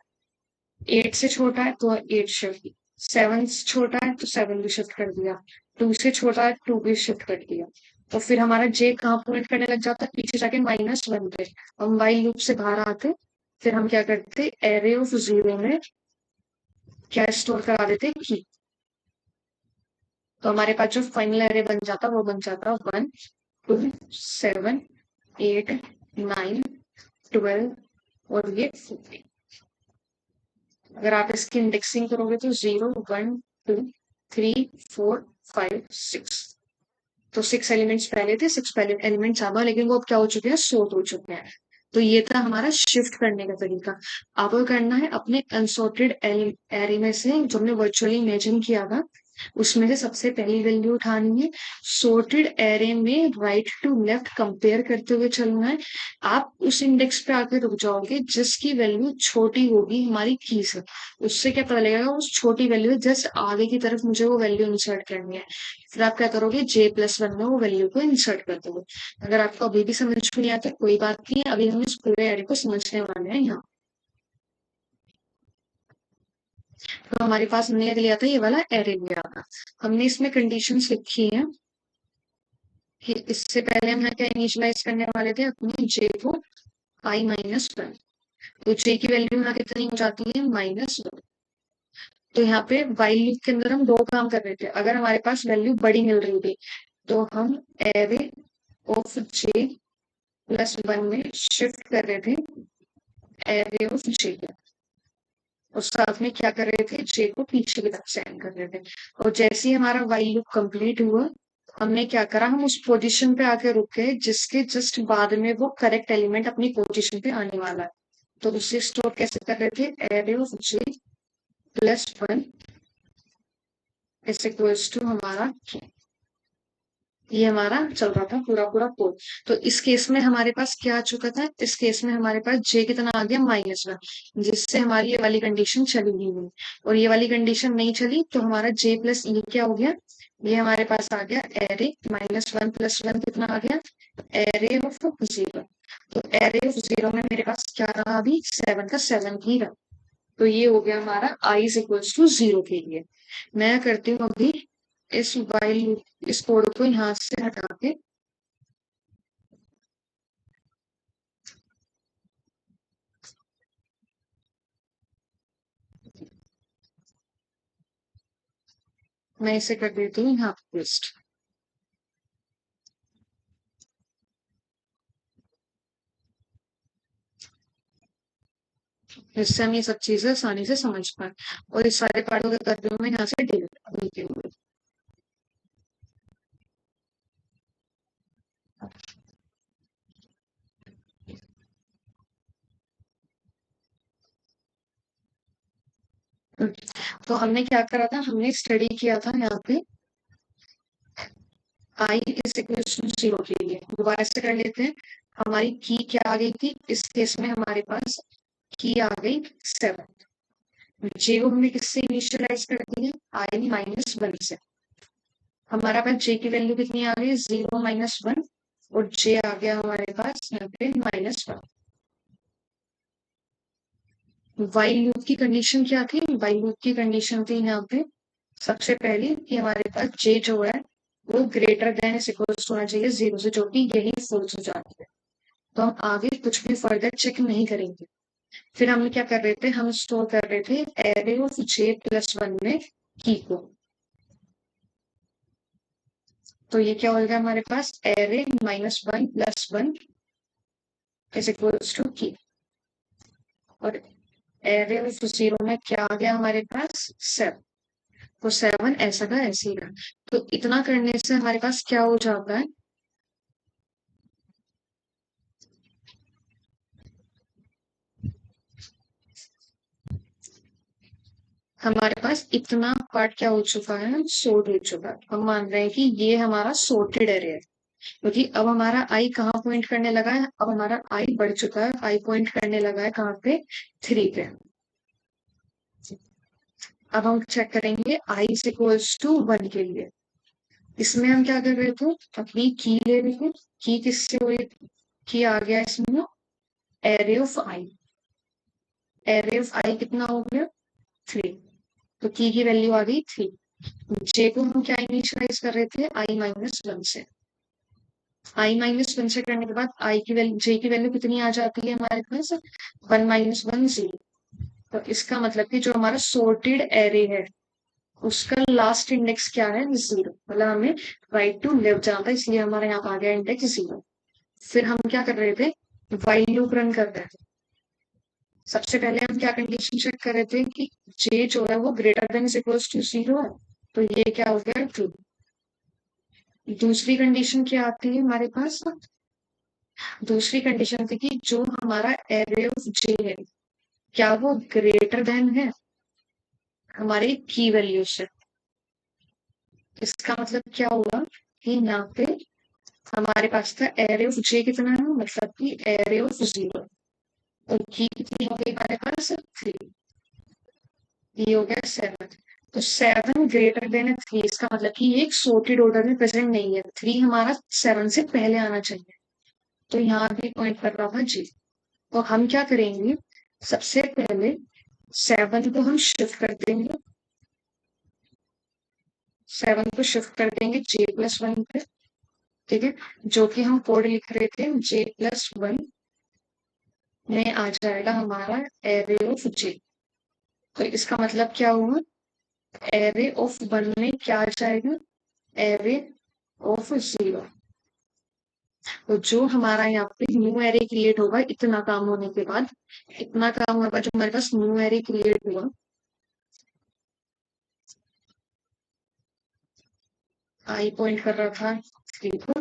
Speaker 1: 8 से छोटा है तो 8 शिफ्ट, 7 से छोटा है तो 7 भी शिफ्ट कर दिया, 2 से छोटा है 2 भी शिफ्ट कर दिया। तो फिर हमारा जे कहाँ पॉइंट करने लग जाता है, पीछे जाके -1 पे। हम वाइल लूप से बाहर आते, फिर हम क्या करते एरे ऑफ 0 में क्या स्टोर करा देते की। तो हमारे पास जो फाइनल एरे बन जाता वो बन जाता 1 2 7 8 9 12 और ये 14। अगर आप इसकी इंडेक्सिंग करोगे तो 0 1 2 3 4 5 6। तो 6 एलिमेंट्स पहले थे, 6 पहले एलिमेंट्स अब लेकिन वो अब क्या हो चुके हैं, सॉर्ट हो चुके हैं। तो ये था हमारा शिफ्ट करने का तरीका। अब करना है अपने अनसॉर्टेड एरे में से जो हमने वर्चुअली इमेजिन किया था, उसमें से सबसे पहली वैल्यू उठानी है। सॉर्टेड एरे में राइट टू लेफ्ट कंपेयर करते हुए चलना है। आप उस इंडेक्स पे आकर रुक जाओगे जिसकी वैल्यू छोटी होगी हमारी की से। उससे क्या पता लगेगा उस छोटी वैल्यू है, जस्ट आगे की तरफ मुझे वो वैल्यू इंसर्ट करनी है। फिर आप क्या करोगे J+1 में वो वैल्यू को इंसर्ट कर दोगे। अगर आपको अभी भी समझ में नहीं आता कोई बात नहीं, अभी हम इस पूरे एरे को समझने वाले हैं यहाँ। तो हमारे पास हमने लिया था ये वाला एरे लिया था, हमने इसमें कंडीशंस लिखी है कि इससे पहले हम यहाँ क्या इनिशियलाइज करने वाले थे अपनी जे को i-1। तो जे की वैल्यू यहाँ कितनी हो जाती है -1। तो यहाँ पे वाइल लूप के अंदर हम दो काम कर रहे थे, अगर हमारे पास वैल्यू बड़ी मिल रही थी तो हम एरे ऑफ J+1 में शिफ्ट कर रहे थे एरे ऑफ जे, और साथ में क्या कर रहे थे जे को पीछे की तरफ सेंड कर रहे थे। और जैसे ही हमारा वाइल लूप कंप्लीट हुआ, हमने क्या करा, हम उस पोजीशन पे आके रुक गए जिसके जस्ट बाद में वो करेक्ट एलिमेंट अपनी पोजीशन पे आने वाला है। तो उसे स्टोर कैसे कर रहे थे, array of J+1 is equals to हमारा, ये हमारा चल रहा था पूरा पूरा कोड। तो इस केस में हमारे पास क्या आ चुका था, इस केस में हमारे पास जे कितना आ गया -1, जिससे हमारी ये वाली कंडीशन चली गई नहीं। और ये वाली कंडीशन नहीं चली तो हमारा J+E क्या हो गया, ये हमारे पास आ गया एरे -1+1 कितना आ गया, एरे ऑफ 0। तो एरे ऑफ 0 में मेरे पास क्या रहा, अभी 7 का 7 ही रहा। तो ये हो गया हमारा i इज इक्वल्स टू 0 के लिए। मैं करती हूँ अभी इस वाइल इस कोड को यहाँ से हटा के मैं इसे कर देती हूँ यहाँ पे पेस्ट। जिससे हम ये सब चीजें आसानी से समझ पाए। और इस सारे पार्ट को कर रही हूँ मैं यहाँ से डिलीट। तो हमने क्या करा था, हमने स्टडी किया था यहाँ पे आई इज इक्वल टू 0 के लिए। दोबारा से कर लेते हैं। हमारी की क्या आ गई थी इस केस में, हमारे पास की आ गई 7। जे को हमने किससे इनिशियलाइज कर दी है, आई -1 से। हमारा पास जे की वैल्यू कितनी आ गई, 0 -1, और जे आ गया हमारे पास यहाँ पे -1। वाइल लूप की कंडीशन क्या थी, वाइल लूप की कंडीशन थी यहाँ पे सबसे पहले कि हमारे पास जे जो है वो ग्रेटर देन इक्वल्स होना चाहिए 0 से, जो कि यही फॉल्स हो जाती है। तो हम आगे कुछ भी फर्दर चेक नहीं करेंगे। फिर हम क्या कर रहे थे, हम स्टोर कर रहे थे एरे ऑफ J+1 में की को। तो ये क्या हो गया हमारे पास, एरे -1+1 इज इक्वल्स टू की। और एरे ऑफ 0 में क्या आ गया हमारे पास, 7। तो 7 ऐसा का ऐसे ही रहा। तो इतना करने से हमारे पास क्या हो जाता है, हमारे पास इतना पार्ट क्या हो चुका है, सोर्ट हो चुका है। हम मान रहे हैं कि ये हमारा सोर्टेड एरे है, क्योंकि अब हमारा आई कहाँ पॉइंट करने लगा है, अब हमारा आई बढ़ चुका है, आई पॉइंट करने लगा है कहाँ पे, 3 पे। अब हम चेक करेंगे आई इज इक्वल्स टू 1 के लिए। इसमें हम क्या कर रहे थे, अपनी की ले रहे थे। की किससे हो रही थी, की आ गया इसमें array of i. Array of i कितना हो गया, 3। तो की वैल्यू आ गई 3। जे को हम क्या इनिशियलाइज कर रहे थे, I-1 से। I-1 से करने के बाद आई की वैल्यू, जे की वैल्यू कितनी आ जाती है हमारे पास, 1 - 1 0। तो इसका मतलब कि जो हमारा सोर्टेड एरे है उसका लास्ट इंडेक्स क्या है, 0। मतलब हमें राइट टू लेफ्ट जाना था, इसलिए हमारे यहाँ आ गया इंडेक्स 0। फिर हम क्या कर रहे थे, वाइल लूप रन कर रहे थे। सबसे पहले हम क्या कंडीशन चेक कर रहे थे कि जे जो है वो ग्रेटर देन इक्वल्स टू 0 है। तो ये क्या हो गया, ट्रू। दूसरी कंडीशन क्या आती है हमारे पास, दूसरी कंडीशन थी कि जो हमारा एरे ऑफ जे है क्या वो ग्रेटर देन है हमारी की वैल्यू से। इसका मतलब क्या हुआ कि यहाँ पे हमारे पास था एरे ऑफ जे कितना है, मतलब कि एरे ऑफ 0, और की कितनी हो गई हमारे पास, 3। ये हो गया 7। तो 7 ग्रेटर देन है 3, इसका मतलब कि ये एक सॉर्टेड ऑर्डर में प्रेजेंट नहीं है। 3 हमारा 7 से पहले आना चाहिए। तो यहाँ भी पॉइंट कर रहा था जी। तो हम क्या करेंगे, सबसे पहले 7 को हम शिफ्ट कर देंगे, 7 को शिफ्ट कर देंगे J+1 पे। ठीक है, जो कि हम कोड लिख रहे थे J+1 में आ जाएगा हमारा एरे ऑफ जे। तो इसका मतलब क्या हुआ, एरे ऑफ 1 में क्या आ जाएगा, एरे ऑफ 0। तो जो हमारा यहाँ पे न्यू एरे क्रिएट होगा इतना काम होने के बाद, इतना काम होगा जो हमारे पास न्यू एरे क्रिएट हुआ, आई पॉइंट कर रहा था 3 को,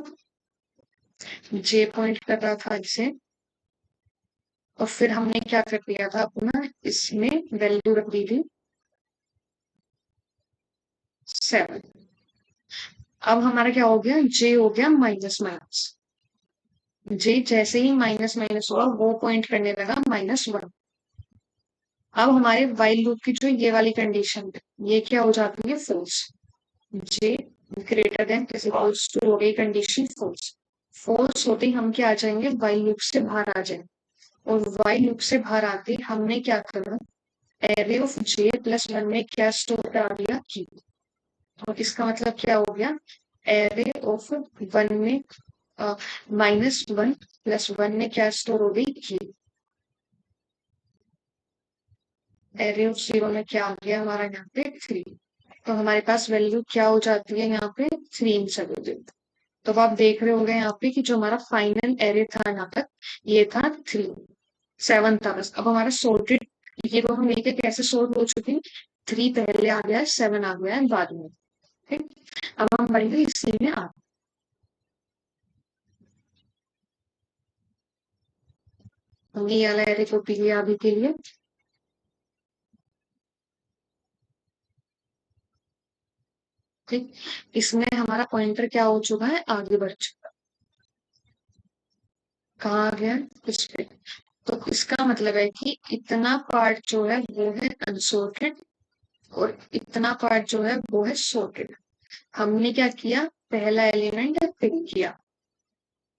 Speaker 1: जे पॉइंट कर रहा था इसे, और फिर हमने क्या कर दिया था अपना, इसमें वैल्यू रख दी थी 7। अब हमारा क्या हो गया, जे हो गया माइनस माइनस। जे जैसे ही माइनस माइनस हुआ वो पॉइंट करने लगा -1। अब हमारे वाइल लूप की जो ये वाली कंडीशन है ये क्या हो जाती है, false. J greater than equals to हो गई कंडीशन फॉल्स। फॉल्स होते ही हम क्या आ जाएंगे, वाइल लूप से बाहर आ जाएंगे। और वाइल लूप से बाहर आते ही हमने क्या करा, एरे ऑफ J+1 में क्या स्टोर कर दिया, की। तो इसका मतलब क्या हो गया, एरे ऑफ 1 में -1+1 में क्या स्टोर हो गई, की। एरे ऑफ 0 में क्या आ गया हमारा यहाँ पे, 3। तो हमारे पास वैल्यू क्या हो जाती है यहाँ पे, 3 इंसर्टेड। तो अब आप देख रहे होंगे यहाँ पे कि जो हमारा फाइनल एरे था यहाँ तक, ये था 3। 7 था बस। अब हमारा सॉर्टेड, ये तो हम लेके कैसे सॉर्ट हो चुके हैं, 3 पहले आ गया है, 7 आ गया है बाद में। ठीक, अब हम बढ़ेंगे इसी में आ, हमने ये वाला एरे कॉपी लिया अभी के लिए। ठीक, इसमें हमारा पॉइंटर क्या हो चुका है, आगे बढ़ चुका है। कहाँ आ गया, इस पे। तो इसका मतलब है कि इतना पार्ट जो है वो है अनसॉर्टेड, और इतना पार्ट जो है वो है सॉर्टेड। हमने क्या किया, पहला एलिमेंट पिक किया।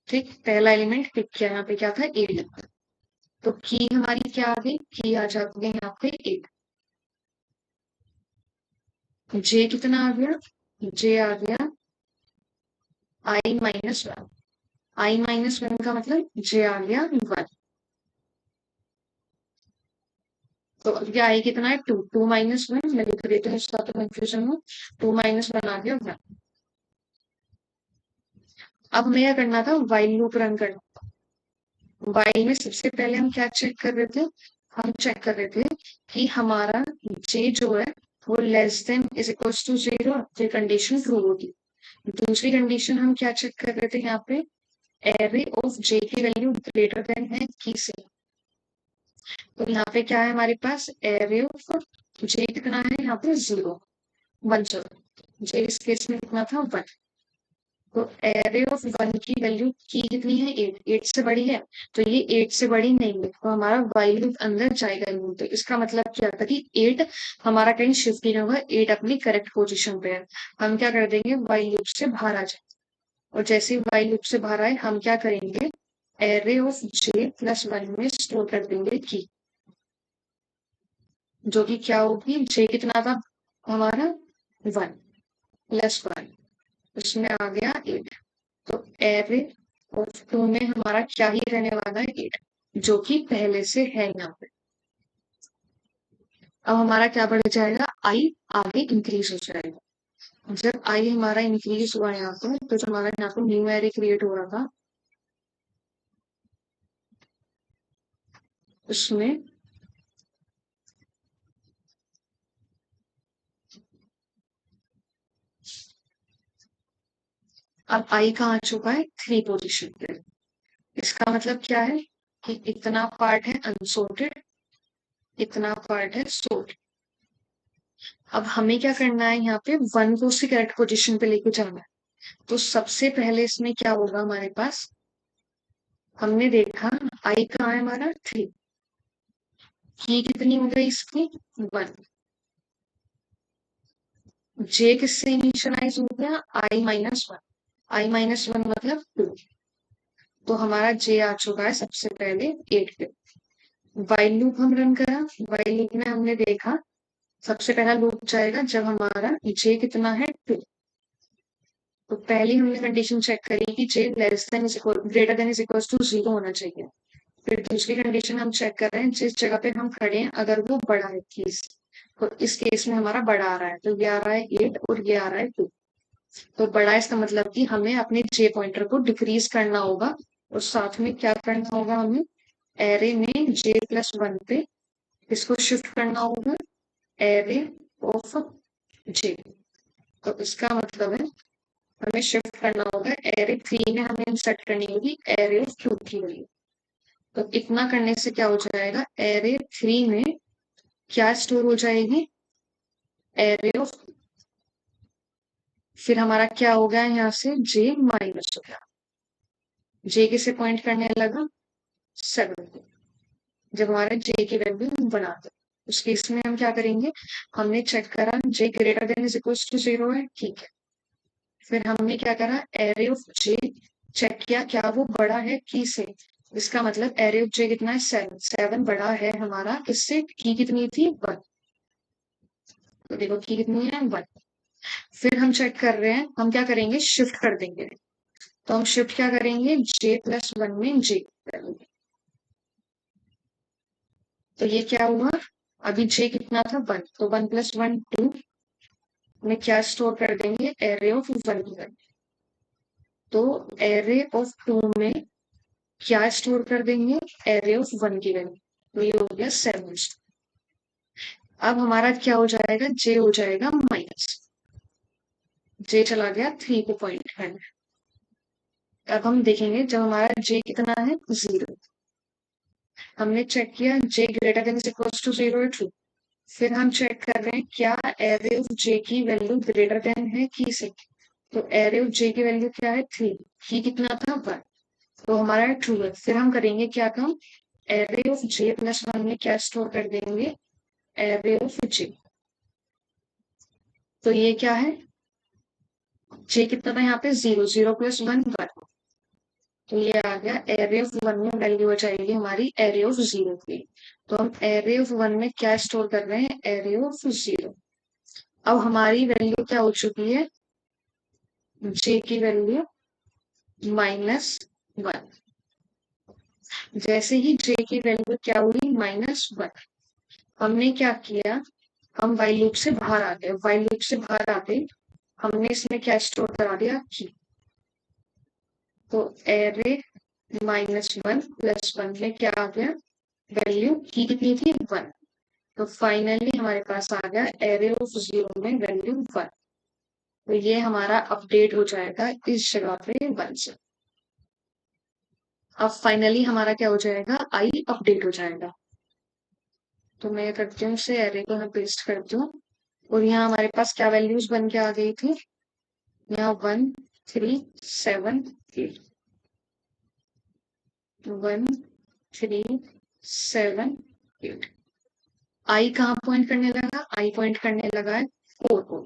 Speaker 1: ठीक, पहला एलिमेंट पिक किया, यहाँ पे क्या था, 8। तो की हमारी क्या आ गई, की आ जाती है यहाँ पे 8। जे कितना आ गया, जे आ गया I-1। I-1 का मतलब जे आ गया 1। तो अब ये आई कितना है, 2। 2-1 मैं लिख देती हूँ, इसका तो कंफ्यूजन हो। 2-1 आ गया 1। अब हमें क्या करना था, वाइल लूप रन करना। वाइल में सबसे पहले हम क्या चेक कर रहे थे, हम चेक कर रहे थे कि हमारा जे जो है वो less than is equal to 0, ये कंडीशन ट्रू होगी। दूसरी कंडीशन हम क्या चेक कर रहे थे, यहाँ पे एरे ऑफ जे की वैल्यू ग्रेटर देन है की से। तो यहाँ पे क्या है हमारे पास, एरे ऑफ जे कितना है, यहाँ पे 0, 1। चलो जे इस केस में कितना था, 1। तो एरे ऑफ 1 की वैल्यू की कितनी है, 8। 8 से बड़ी है, तो ये 8 से बड़ी नहीं है, तो हमारा वाइल लूप अंदर जाएगा ही नहीं। तो इसका मतलब क्या था कि 8 हमारा कहीं शिफ्ट नहीं होगा, 8 अपनी करेक्ट पोजीशन पे है। हम क्या कर देंगे, वाइल लूप से बाहर आ जाए। और जैसे ही वाइल लूप से बाहर आए, हम क्या करेंगे, एरे ऑफ J+1 में स्टोर कर देंगे की, जो कि क्या होगी, जे कितना था हमारा, 1+1, उसमें आ गया 8। तो एरे ऑफ 2 में हमारा क्या ही रहने वाला है, 8, जो कि पहले से है यहाँ पे। अब हमारा क्या बढ़ जाएगा, आई आगे इंक्रीज हो जाएगा। जब आई हमारा इंक्रीज हुआ यहाँ पे, तो जो हमारा यहाँ पे न्यू एरे क्रिएट हो रहा था, उसमें अब आई कहाँ आ चुका है, 3 पोजीशन पे। इसका मतलब क्या है कि इतना पार्ट है अनसॉर्टेड, इतना पार्ट है सॉर्टेड। अब हमें क्या करना है, यहाँ पे 1 को उसकी करेक्ट पोजीशन पे लेके जाना है। तो सबसे पहले इसमें क्या होगा हमारे पास, हमने देखा आई कहाँ है हमारा, 3। की कितनी हो गई इसकी, 1। जे किससे इनिशियलाइज हो गया, I-1। I-1 मतलब 2। तो हमारा जे आ चुका है सबसे पहले 8 पे। वाइल लूप हम रन करा, वाइल लूप में हमने देखा सबसे पहला लूप जाएगा जब हमारा जे कितना है, 2। तो पहली हमने कंडीशन चेक करी कि j less than is equal greater than is equal to 0 होना चाहिए। फिर दूसरी कंडीशन हम चेक कर रहे हैं, जिस जगह पे हम खड़े हैं अगर वो बड़ा है केस, तो इस केस में हमारा बड़ा आ रहा है, तो ये आ रहा है 8 और ये आ रहा है 2। तो बड़ा इसका मतलब कि हमें अपने जे पॉइंटर को डिक्रीज करना होगा, और साथ में क्या करना होगा, हमें एरे में J+1 पे इसको शिफ्ट करना होगा, एरे ऑफ जे। तो इसका मतलब है हमें शिफ्ट करना होगा, एरे 3 में हमें इंसर्ट करनी होगी एरे ऑफ 2 की वैल्यू। तो इतना करने से क्या हो जाएगा, एरे 3 में क्या स्टोर हो जाएगी, एरे ऑफ, फिर हमारा क्या हो गया यहाँ से, J- हो गया। जे किसे पॉइंट करने लगा, 7 को। जब हमारे जे की वैल्यू हम बनाते हैं, उस केस में हम क्या करेंगे, हमने चेक करा j greater than is equal to 0 है, ठीक है। फिर हमने क्या करा, एरे ऑफ जे चेक किया क्या वो बड़ा है की से। इसका मतलब एरे ऑफ जे कितना है, 7। 7 बड़ा है हमारा इससे, की कितनी थी, 1। तो देखो की कितनी है, 1। फिर हम चेक कर रहे हैं, हम क्या करेंगे, शिफ्ट कर देंगे। तो हम शिफ्ट क्या करेंगे, J+1 में जे करेंगे। तो ये क्या हुआ, अभी जे कितना था, 1, तो 1+1 2 में क्या स्टोर कर देंगे, एरे ऑफ 1 की वैल्यू। तो एरे ऑफ 2 में क्या स्टोर कर देंगे? एरे ऑफ 1 की वैल्यू। तो ये हो गया 7। अब हमारा क्या हो जाएगा? जे हो जाएगा माइनस, जे चला गया 3 को पॉइंट करने। अब हम देखेंगे जब हमारा जे कितना है 0, हमने चेक किया जे ग्रेटर देन इक्वल टू 0 है, ट्रू। फिर हम चेक कर रहे हैं क्या एरे ऑफ जे की वैल्यू ग्रेटर देन है की से। तो एरे ऑफ जे की वैल्यू क्या है 3, की कितना था 1, तो हमारा ट्रू है। फिर हम करेंगे क्या काम? एरे ऑफ जे प्लस 1 में क्या स्टोर कर देंगे? एरे ऑफ जे। तो ये क्या है? जे कितना था यहाँ पे 0, 0 प्लस 1 1। तो ये आ गया एरे ऑफ 1 में वैल्यू हो जाएगी हमारी एरे ऑफ 0 की। तो हम एरे ऑफ 1 में क्या स्टोर कर रहे हैं? Array of 0। अब हमारी वैल्यू क्या हो चुकी है? जे की वैल्यू -1। जैसे ही जे की वैल्यू क्या हुई? -1, हमने क्या किया? हम वाइल लूप से बाहर आ गए। वाइल लूप से बाहर आके हमने इसमें क्या स्टोर करा दिया? की। तो एरे -1 प्लस 1 में क्या आ गया? वैल्यू की कितनी थी? 1। तो फाइनली हमारे पास आ गया एरे ऑफ 0 में वैल्यू 1। तो ये हमारा अपडेट हो जाएगा इस जगह पे 1 से। अब फाइनली हमारा क्या हो जाएगा? आई अपडेट हो जाएगा। तो मैं करती हूँ इसे, एरे को मैं पेस्ट करती हूँ। और यहाँ हमारे पास क्या वैल्यूज बन के आ गई थी? यहाँ 1 3 7 8, 1 3 7 8। आई कहाँ पॉइंट करने लगा? आई पॉइंट करने लगा है 4 को।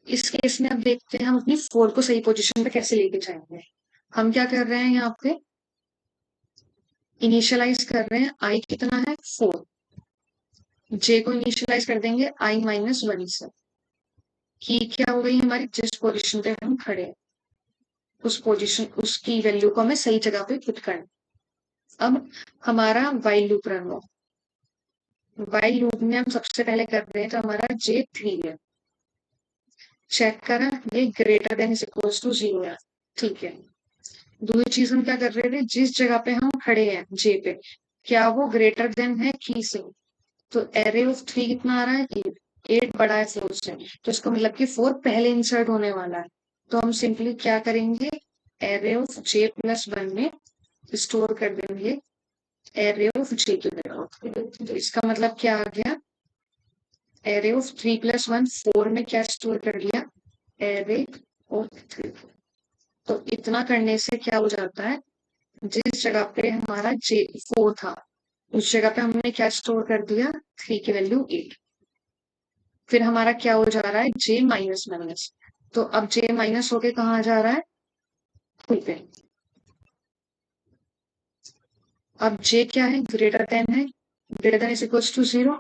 Speaker 1: इस केस में अब देखते हैं हम अपनी 4 को सही पोजीशन पे कैसे लेके जाएंगे। हम क्या कर रहे हैं यहाँ पे? इनिशियलाइज कर रहे हैं। आई कितना है? 4। जे को इनिशियलाइज कर देंगे आई -1 से। की क्या हो गई हमारी? जिस पोजीशन पे हम खड़े हैं उस पोजीशन, उसकी वैल्यू को हमें सही जगह पे पुट करना। अब हमारा वाइल लूप रन हो। वाइल लूप में हम सबसे पहले कर रहे हैं तो हमारा जे 3 है। चेक करा, ये ग्रेटर देन इक्वल टू 0 है। ठीक है। दूसरी चीज हम क्या कर रहे थे? जिस जगह पे हम खड़े हैं जे पे, क्या वो ग्रेटर देन है की से। तो एरे ऑफ 3 कितना आ रहा है? 8। 8 बड़ा है 4 से, तो इसका मतलब कि 4 पहले इंसर्ट होने वाला है। तो हम सिंपली क्या करेंगे? एरे ऑफ जे प्लस 1 में स्टोर कर देंगे एरे ऑफ जे की वैल्यू। तो इसका मतलब क्या आ गया? एरे ऑफ 3 + 1 4 में क्या स्टोर कर लिया? Array of 3। तो इतना करने से क्या हो जाता है? जिस जगह पे हमारा जे 4 था उस जगह पे हमने क्या स्टोर कर दिया? 3 की वैल्यू 8। फिर हमारा क्या हो जा रहा है? जे माइनस माइनस। तो अब जे माइनस होके कहाँ जा रहा है? फुल पे। अब जे क्या है? ग्रेटर देन है, greater than is equal to 0।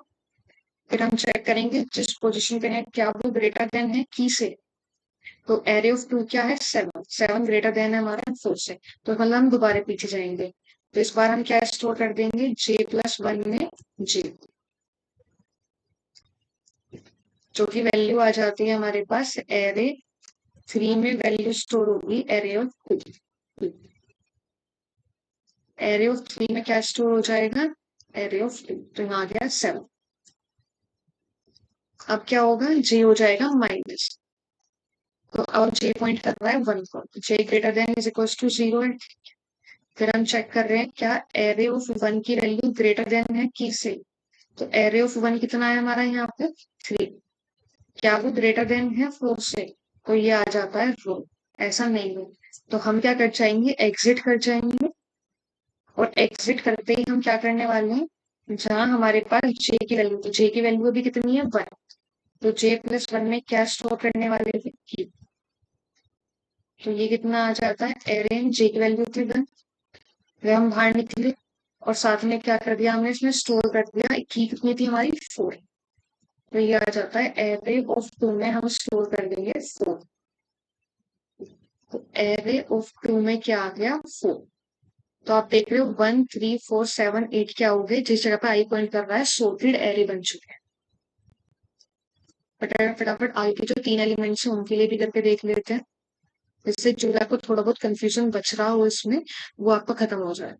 Speaker 1: फिर हम चेक करेंगे जिस पोजीशन पे है क्या वो ग्रेटर देन है की से। तो एरे ऑफ 2 क्या है? 7। 7 ग्रेटर देन है हमारा 4 से। तो मतलब हम दोबारा पीछे जाएंगे। तो इस बार हम क्या स्टोर कर देंगे? जे प्लस 1 में जे, जो की वैल्यू आ जाती है हमारे पास एरे 3 में वैल्यू स्टोर होगी एरे ऑफ 2। एरे ऑफ 3 में क्या स्टोर हो जाएगा? Array of 2। तो यहाँ आ गया 7। अब क्या होगा? जे हो जाएगा माइनस। तो अब जे पॉइंट कर रहा है 1 को। J greater than is equal to 0 है। फिर हम चेक कर रहे हैं क्या एरे ऑफ 1 की वैल्यू ग्रेटर देन है की से। तो एरे ऑफ 1 कितना है हमारा यहाँ पे? 3। क्या वो ग्रेटर देन है 4 से? तो ये आ जाता है रो। ऐसा नहीं है। तो हम क्या कर जाएंगे? एग्जिट कर जाएंगे। और एग्जिट करते ही हम क्या करने वाले हैं? जहां हमारे पास जे की वैल्यू, तो जे की वैल्यू अभी कितनी है? 1। तो जे प्लस 1 में क्या स्टोर करने वाले थे? की। तो ये कितना आ जाता है? एरे जे की वैल्यू थी 1, फिर हम बाहर निकले और साथ में क्या कर दिया हमने? इसमें स्टोर कर दिया की कितनी थी हमारी? 4। तो ये आ जाता है एरे ऑफ 2 में हम स्टोर कर देंगे 4। तो एरे ऑफ 2 में क्या आ गया? 4। तो आप देख रहे हो 1 3 4 7 8 क्या हो गए? जिस जगह पे आई पॉइंट कर रहा है सॉर्टेड एरे बन चुके हैं। फटाफट फटाफट आई के जो 3 एलिमेंट्स हैं उनके लिए भी करके देख लेते हैं। जिससे जो आपको थोड़ा बहुत कंफ्यूजन बच रहा हो इसमें, वो आपका खत्म हो जाए।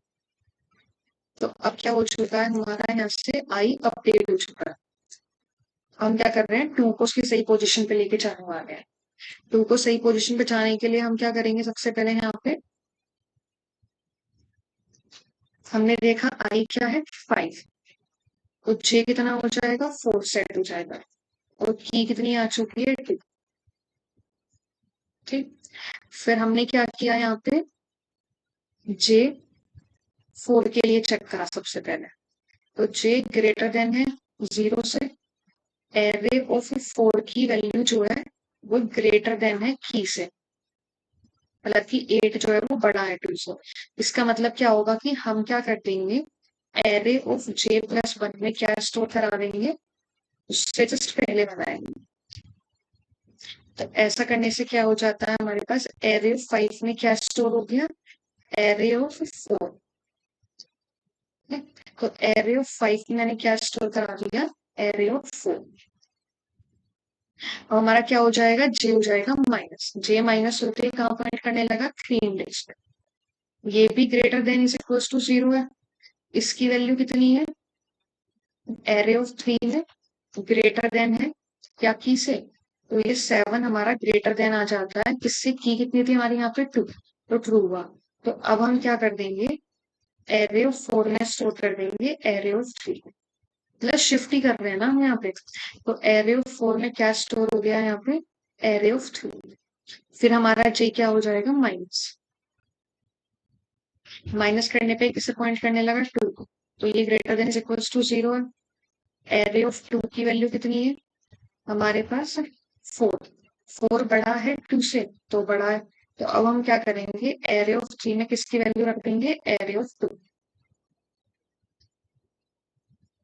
Speaker 1: तो अब क्या हो चुका है हमारा, यहाँ से आई अपडेट हो चुका है। हम क्या कर रहे हैं, टू को उसकी सही पोजीशन पे लेके जाने वाले हैं। टू को सही पोजीशन पे जाने के लिए हम क्या करेंगे, सबसे पहले यहाँ पे हमने देखा आई क्या है 5, तो जे कितना हो जाएगा 4 सेट हो जाएगा, और की कितनी आ चुकी है 2। ठीक, फिर हमने क्या किया यहाँ पे, जे 4 के लिए चेक करा सबसे पहले, तो जे ग्रेटर देन है 0 से, एरे ऑफ 4 की वैल्यू जो है वो ग्रेटर देन है की से, मतलब कि 8 जो है वो बड़ा है 2 से। इसका मतलब क्या होगा कि हम क्या कर देंगे, एरे ऑफ जे प्लस 1 में क्या स्टोर करा देंगे, उससे जस्ट पहले बनाएंगे। तो ऐसा करने से क्या हो जाता है हमारे पास, एरे ऑफ 5 में क्या स्टोर हो गया, एरे ऑफ 4। तो एरे ऑफ 5 में मैंने क्या स्टोर करा दिया, एरे ऑफ 4। और हमारा क्या हो जाएगा, जे हो जाएगा माइनस, जे माइनस होते ही कहां पॉइंट करने लगा, 3 इंडेक्स पे। ये भी greater than is equal to 0 है, इसकी वैल्यू कितनी है, एरे ऑफ 3 में ग्रेटर देन है क्या की से, तो ये 7 हमारा ग्रेटर देन आ जाता है किससे, की कितनी थी हमारी यहाँ पे 2, तो ट्रू हुआ। तो अब हम क्या कर देंगे, एरे ऑफ 4 में स्टोर कर देंगे एरे ऑफ 3, प्लस शिफ्ट ही कर रहे हैं ना हम यहाँ पे। तो एरे ऑफ 4 में क्या स्टोर हो गया यहाँ पे, एरे ऑफ 3। फिर हमारा जे क्या हो जाएगा माइनस, माइनस करने पे किसे पॉइंट करने लगा 2 को, तो ये greater than is equal to 0 है। एरे ऑफ 2 की वैल्यू कितनी है हमारे पास, 4। 4 बड़ा है 2 से, तो बड़ा है। तो अब हम क्या करेंगे, एरे ऑफ 3 में किसकी वैल्यू रख देंगे, एरे ऑफ 2।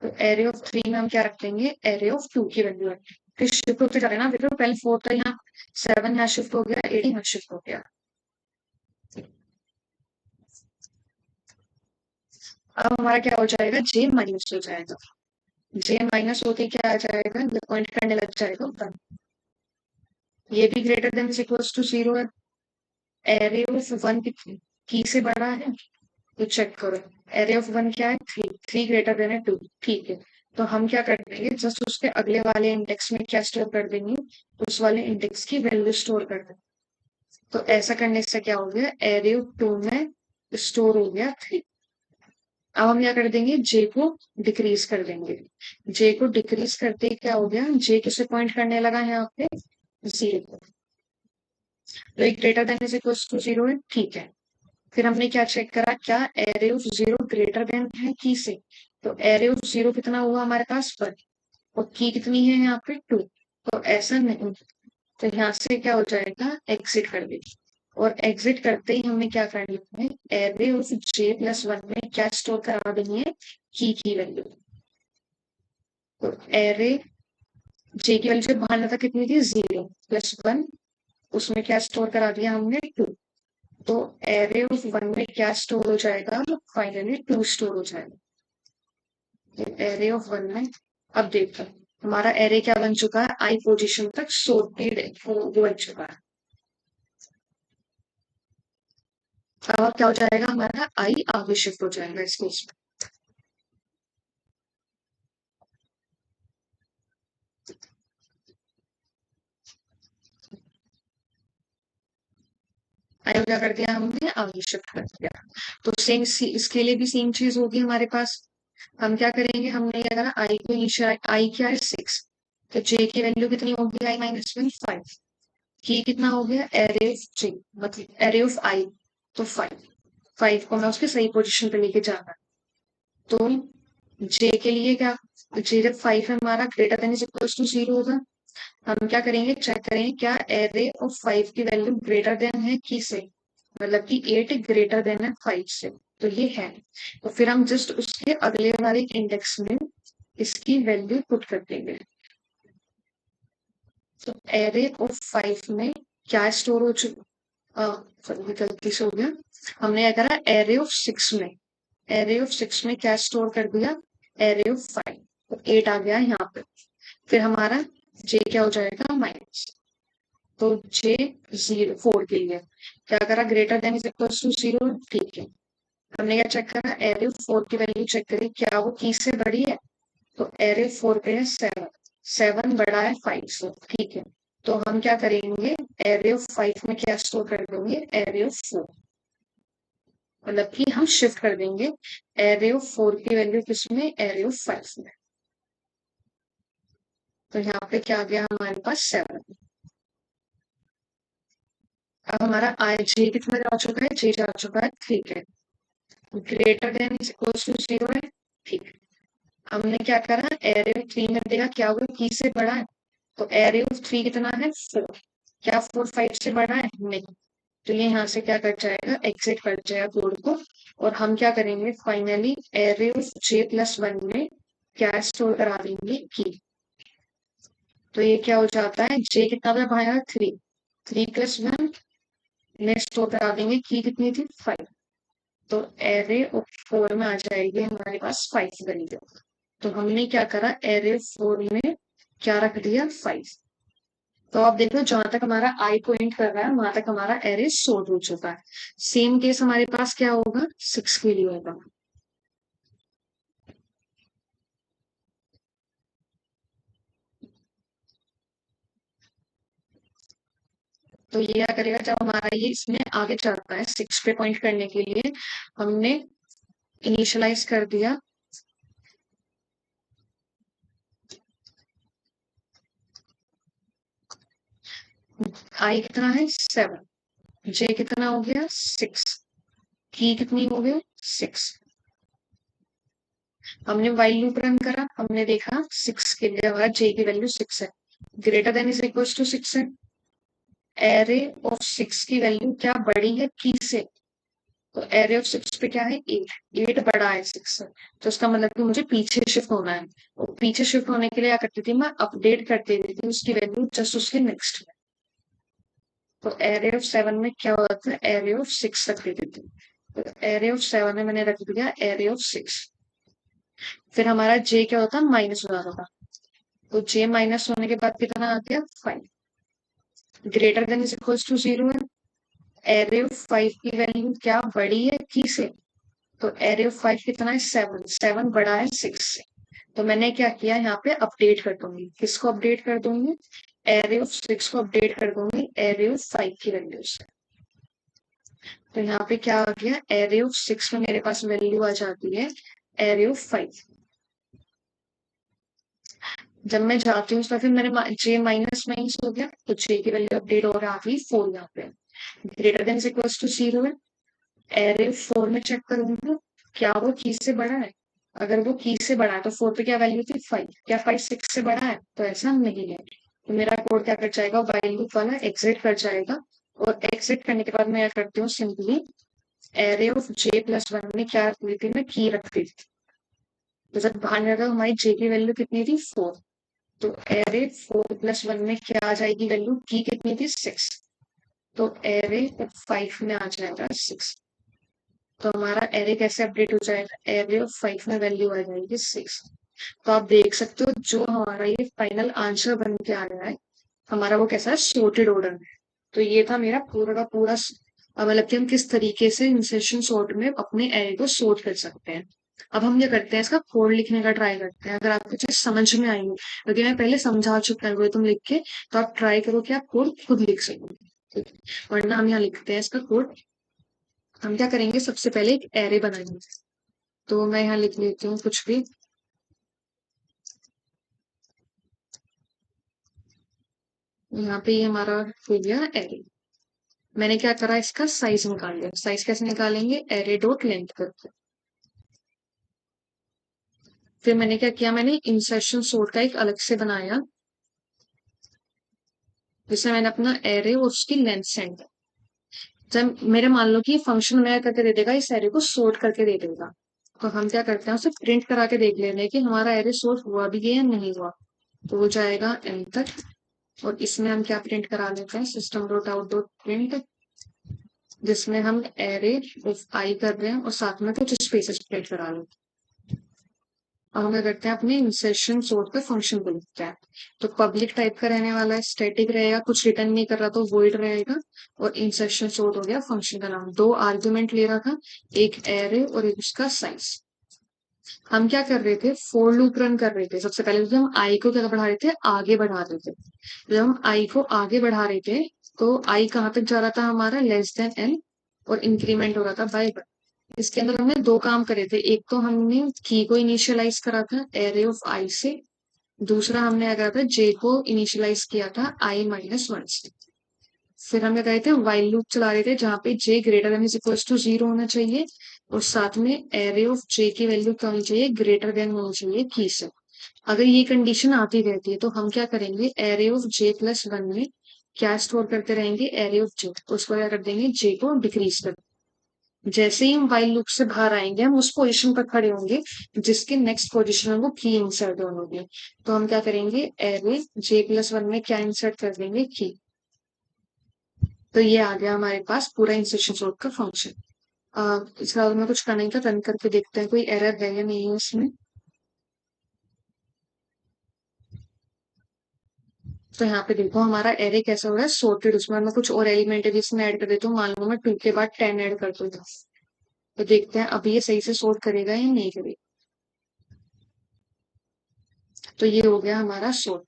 Speaker 1: तो एरे ऑफ 3 में हम क्या रख देंगे, एरे ऑफ 2 की वैल्यू रख, फिर शिफ्ट होते जा रहे हैं ना, देखो पहले 4 था यहाँ, 7 यहाँ शिफ्ट हो गया, 8 यहाँ शिफ्ट हो गया। अब हमारा क्या हो जाएगा, जे माइनस हो जाएगा, जे माइनस होते क्या आ जाएगा, पॉइंट करने लग जाएगा 1। ये भी ग्रेटर देन इक्वल टू 0 है। एरे ऑफ 1 की से बड़ा है, तो चेक करो, एरे ऑफ 1 क्या है 3, 3 ग्रेटर देन है 2। ठीक है, तो हम क्या कर देंगे, जस्ट उसके अगले वाले इंडेक्स में क्या स्टोर कर देंगे, उस वाले इंडेक्स की वैल्यू स्टोर कर देंगे। तो ऐसा करने से क्या हो गया, एरे ऑफ 2 में स्टोर हो गया 3। अब हम क्या कर देंगे, जे को डिक्रीज कर देंगे, जे को डिक्रीज करते ही क्या हो गया, जे किसे पॉइंट करने लगा यहाँ पे 0, तो एक greater than is equal to 0 है। ठीक है, फिर हमने क्या चेक करा, क्या एरे ऑफ 0 ग्रेटर देन है की से, तो एरे ऑफ 0 कितना हुआ हमारे पास 1, और की कितनी है यहाँ पे 2, तो ऐसा नहीं, तो यहाँ से क्या हो जाएगा, एग्जिट कर देंगे। और एग्जिट करते ही हमें क्या करना है, एरे ऑफ जे प्लस 1 में क्या स्टोर करा देनी है, की वैल्यू। तो एरे जे की वैल्यू जब बाहर था कितनी थी 0 प्लस 1, उसमें क्या स्टोर करा दिया हमने 2, तो एरे ऑफ 1 में क्या स्टोर हो जाएगा, फाइनली 2 स्टोर हो जाएगा। एरे ऑफ 1 में अब देखो हमारा एरे क्या बन चुका है, आई पोजीशन तक सॉर्टेड बन चुका है। अब क्या हो जाएगा, हमारा आई आगे शिफ्ट हो जाएगा इस केस में। आई क्या कर दिया हमने, आगे शिफ्ट कर दिया। तो सेम इसके लिए भी सेम चीज होगी हमारे पास। हम क्या करेंगे, हमने क्या करा, आई को नीचे, आई क्या है 6, तो जे की वैल्यू कितनी होगी, आई माइनस 5। की कितना हो गया, एरे ऑफ जे, मतलब एरे ऑफ आई, तो 5। 5 को मैं उसके सही पोजीशन पे लेके जाना है। तो जे के लिए क्या, जे जब 5 है हमारा greater than is equal to 0 होगा, हम क्या करेंगे, चेक करेंगे क्या एरे ऑफ 5 की वैल्यू ग्रेटर देन है की से, मतलब कि 8 ग्रेटर देन है 5 से, तो ये है। तो फिर हम जस्ट उसके अगले वाले इंडेक्स में इसकी वैल्यू पुट कर देंगे। तो एरे ऑफ 5 में क्या स्टोर हो चुका, सॉरी गलती से हो गया, हमने क्या करा, एरे ऑफ 6 में, एरे ऑफ 6 में क्या स्टोर कर दिया, एरे ऑफ 5, तो 8 आ गया यहाँ पे। फिर हमारा जे क्या हो जाएगा माइनस, तो जे 4 के लिए क्या करा, greater than is equal to 0, ठीक है। हमने क्या चेक करा, एरे 4 की वैल्यू चेक करी, क्या वो की से बड़ी है, तो एरे 4 पे है 7, 7 बड़ा है 5 से, ठीक है। तो हम क्या करेंगे, एरे ऑफ 5 में क्या स्टोर कर देंगे, एरे ऑफ 4, मतलब कि हम शिफ्ट कर देंगे एरे ऑफ 4 की वैल्यू किसमें, एरे ऑफ 5 में। तो यहाँ पे क्या आ गया हमारे पास 7। अब हमारा आई जे कितना जा चुका है, जे जा चुका है, ठीक है। Greater than is equal to 0 है, ठीक है। हमने क्या करा, एरे ऑफ 3 में देखा क्या हुआ, की से बड़ा है, तो एरे ऑफ 3 कितना है, 4। क्या 4 5 से बड़ा है, नहीं। तो ये यहाँ से क्या कर जाएगा, एग्जिट कर जाएगा कोड को। और हम क्या करेंगे, फाइनली एरे ऑफ J+1 में क्या स्टोर करा देंगे, की। तो ये क्या हो जाता है, जे कितना था भाया, 3, 3+1 में स्टोर करा देंगे, की कितनी थी, 5। तो एरे ऑफ 4 में आ जाएगी हमारे पास 5 वैल्यू। तो हमने क्या करा, एरे 4 में क्या रख दिया, 5। तो आप देखो जहां तक हमारा आई पॉइंट कर रहा है वहां तक हमारा एरे सोल्व हो चुका है। सेम केस हमारे पास क्या होगा, 6 के लिए होगा। तो ये क्या करेगा, जब हमारा ये इसमें आगे चलता है 6 पे पॉइंट करने के लिए हमने इनिशियलाइज कर दिया, आई कितना है 7, जे कितना हो गया 6, की कितनी हो गई 6। हमने वाइल लूप रन करा, हमने देखा 6 के लिए हमारा जे की वैल्यू 6 है, greater than is equal to 6 है। एरे ऑफ 6 की वैल्यू क्या बड़ी है की से, तो एरे ऑफ 6 पे क्या है 8, 8 बड़ा है 6 से। तो इसका मतलब कि मुझे पीछे शिफ्ट होना है, और पीछे शिफ्ट होने के लिए क्या करती थी मैं, अपडेट करती रहती थी उसकी वैल्यू जस्ट उसके नेक्स्ट में। तो एरे ऑफ 7 में क्या होता था, एरे ऑफ 6 रख देती थी। तो एरे ऑफ 7 में मैंने रख दिया एरे ऑफ 6। फिर हमारा जे क्या होता माइनस हो जाता था, तो जे माइनस होने के बाद कितना आ गया 5, greater than is equal to 0 है। एरे ऑफ 5 की वैल्यू क्या बड़ी है की से, तो एरे ऑफ 5 कितना है 7, 7 बड़ा है 6 से। तो मैंने क्या किया, यहाँ पे अपडेट कर दूंगी, किसको अपडेट कर दूंगी, एरे ऑफ 6 को अपडेट कर दूंगी एरे ऑफ 5 की वैल्यू से। तो यहाँ पे क्या आ गया, एरे ऑफ 6 में मेरे पास वैल्यू आ जाती है एरे ऑफ 5। जब मैं जाती हूँ तो फिर मैंने जे माइनस माइनस हो गया, तो जे की वैल्यू अपडेट हो रहा है 4 यहाँ पे, ग्रेटर देन इक्वल टू 0 है। एरे 4 में चेक करूंगी क्या वो की से बड़ा है, अगर वो की से बड़ा है तो 4 पे क्या वैल्यू थी 5, क्या 5 6 से बड़ा है, तो ऐसा नहीं है। तो मेरा कोड क्या कर जाएगा, वाइल लूप वाला एग्जिट कर जाएगा। और एग्जिट करने के बाद मैं क्या करती हूँ, सिंपली एरे ऑफ J+1 में क्या रख देती थी, मैं की रखती थी। तो जब बाहर निकला हमारी जे की वैल्यू कितनी थी 4, तो एरे 4+1 में क्या आ जाएगी वैल्यू, की कितनी थी 6, तो एरे 5 में आ जाएगा 6। तो हमारा एरे कैसे अपडेट हो जाएगा, एरे ऑफ 5 में वैल्यू आ जाएगी 6। तो आप देख सकते हो जो हमारा ये फाइनल आंसर बन के आ रहा है, हमारा वो कैसा है, सॉर्टेड ऑर्डर में। तो ये था मेरा पूरा का पूरा मतलब कि हम किस तरीके से इंसर्शन सॉर्ट में अपने एरे को सॉर्ट कर सकते हैं। अब हम क्या करते हैं, इसका कोड लिखने का ट्राई करते हैं, अगर आपको चीज समझ में आएंगी, क्योंकि मैं पहले समझा चुका है एल्गोरिथम लिख के, तो आप ट्राई करो कि आप कोड खुद लिख सको, ठीक है? वरना हम यहाँ लिखते हैं इसका कोड। हम क्या करेंगे, सबसे पहले एक एरे बनाएंगे। तो मैं यहाँ लिख लेती हूँ कुछ भी, यहाँ पे ये हमारा हो गया एरे। मैंने क्या करा, इसका साइज निकाल लिया। साइज कैसे निकालेंगे, एरे डॉट लेंथ करके। फिर मैंने क्या किया, मैंने इंसर्शन सॉर्ट का एक अलग से बनाया, जिसमें मैंने अपना एरे और उसकी लेंथ सेंड कर। जब मेरे मान लो कि फंक्शन में करके दे देगा, इस एरे को सॉर्ट करके दे देगा, तो हम क्या करते हैं, उसे प्रिंट करा के देख लेते हैं कि हमारा एरे सॉर्ट हुआ भी है या नहीं हुआ। तो हो जाएगा एम तक, और इसमें हम क्या प्रिंट करा लेते हैं, system dot out dot print, जिसमें हम एरे ऑफ आई कर रहे हैं और साथ में कुछ स्पेसेस प्रिंट करा लेते हैं। अब हम क्या करते हैं, अपने इंसर्शन सोर्ट पे फंक्शन को लिखते हैं। तो पब्लिक टाइप का रहने वाला है, स्टैटिक रहेगा, कुछ रिटर्न नहीं कर रहा तो वॉइड रहेगा। और इंसर्शन सोर्ट हो गया फंक्शन का नाम। दो आर्ग्यूमेंट ले रहा था, एक एरे और एक उसका साइज। हम क्या कर रहे थे, फोर लूप रन कर रहे थे। सबसे पहले तो हम आई को क्या बढ़ा रहे थे, आगे बढ़ा रहे थे। जब हम आई को आगे बढ़ा रहे थे तो आई कहाँ तक जा रहा था हमारा, लेस देन एन, और इंक्रीमेंट हो रहा था बाय। इसके अंदर हमने दो काम करे थे। एक तो हमने की को इनिशियलाइज करा था एरे ऑफ आई से। दूसरा हमने क्या करा था, जे को इनिशियलाइज किया था आई माइनस वन से। फिर हम क्या करे थे, वाइल लूप चला रहे थे जहां पे j greater than is equal to zero होना चाहिए। और साथ में एरे ऑफ जे की वैल्यू क्या होनी चाहिए, ग्रेटर देन होनी चाहिए की से। अगर ये कंडीशन आती रहती है तो हम क्या करेंगे, array of J plus one में क्या स्टोर करते रहेंगे, एरे ऑफ जे। उसको क्या कर देंगे, जे को डिक्रीज कर। जैसे ही हम वाइल लूप से बाहर आएंगे हम उस पोजीशन पर खड़े होंगे जिसके नेक्स्ट पोजीशन में वो की इंसर्ट होगी। तो हम क्या करेंगे, एरे जे प्लस वन में क्या इंसर्ट कर देंगे, की। तो ये आ गया हमारे पास पूरा इंसर्शन सॉर्ट का फंक्शन। इसका अगर मैं कुछ करना ही था, रन करके देखते हैं कोई एरर है या नहीं है इसमें। तो यहाँ पे देखो हमारा एरे कैसा हो रहा है, सॉर्टेड। उसमें मैं कुछ और एलिमेंट है जिसमें ऐड कर देता हूँ। मान लो मैं 2 के बाद 10 ऐड कर दूंगा। तो देखते हैं अभी ये सही से सॉर्ट करेगा या नहीं करेगा। तो ये हो गया हमारा सॉर्ट।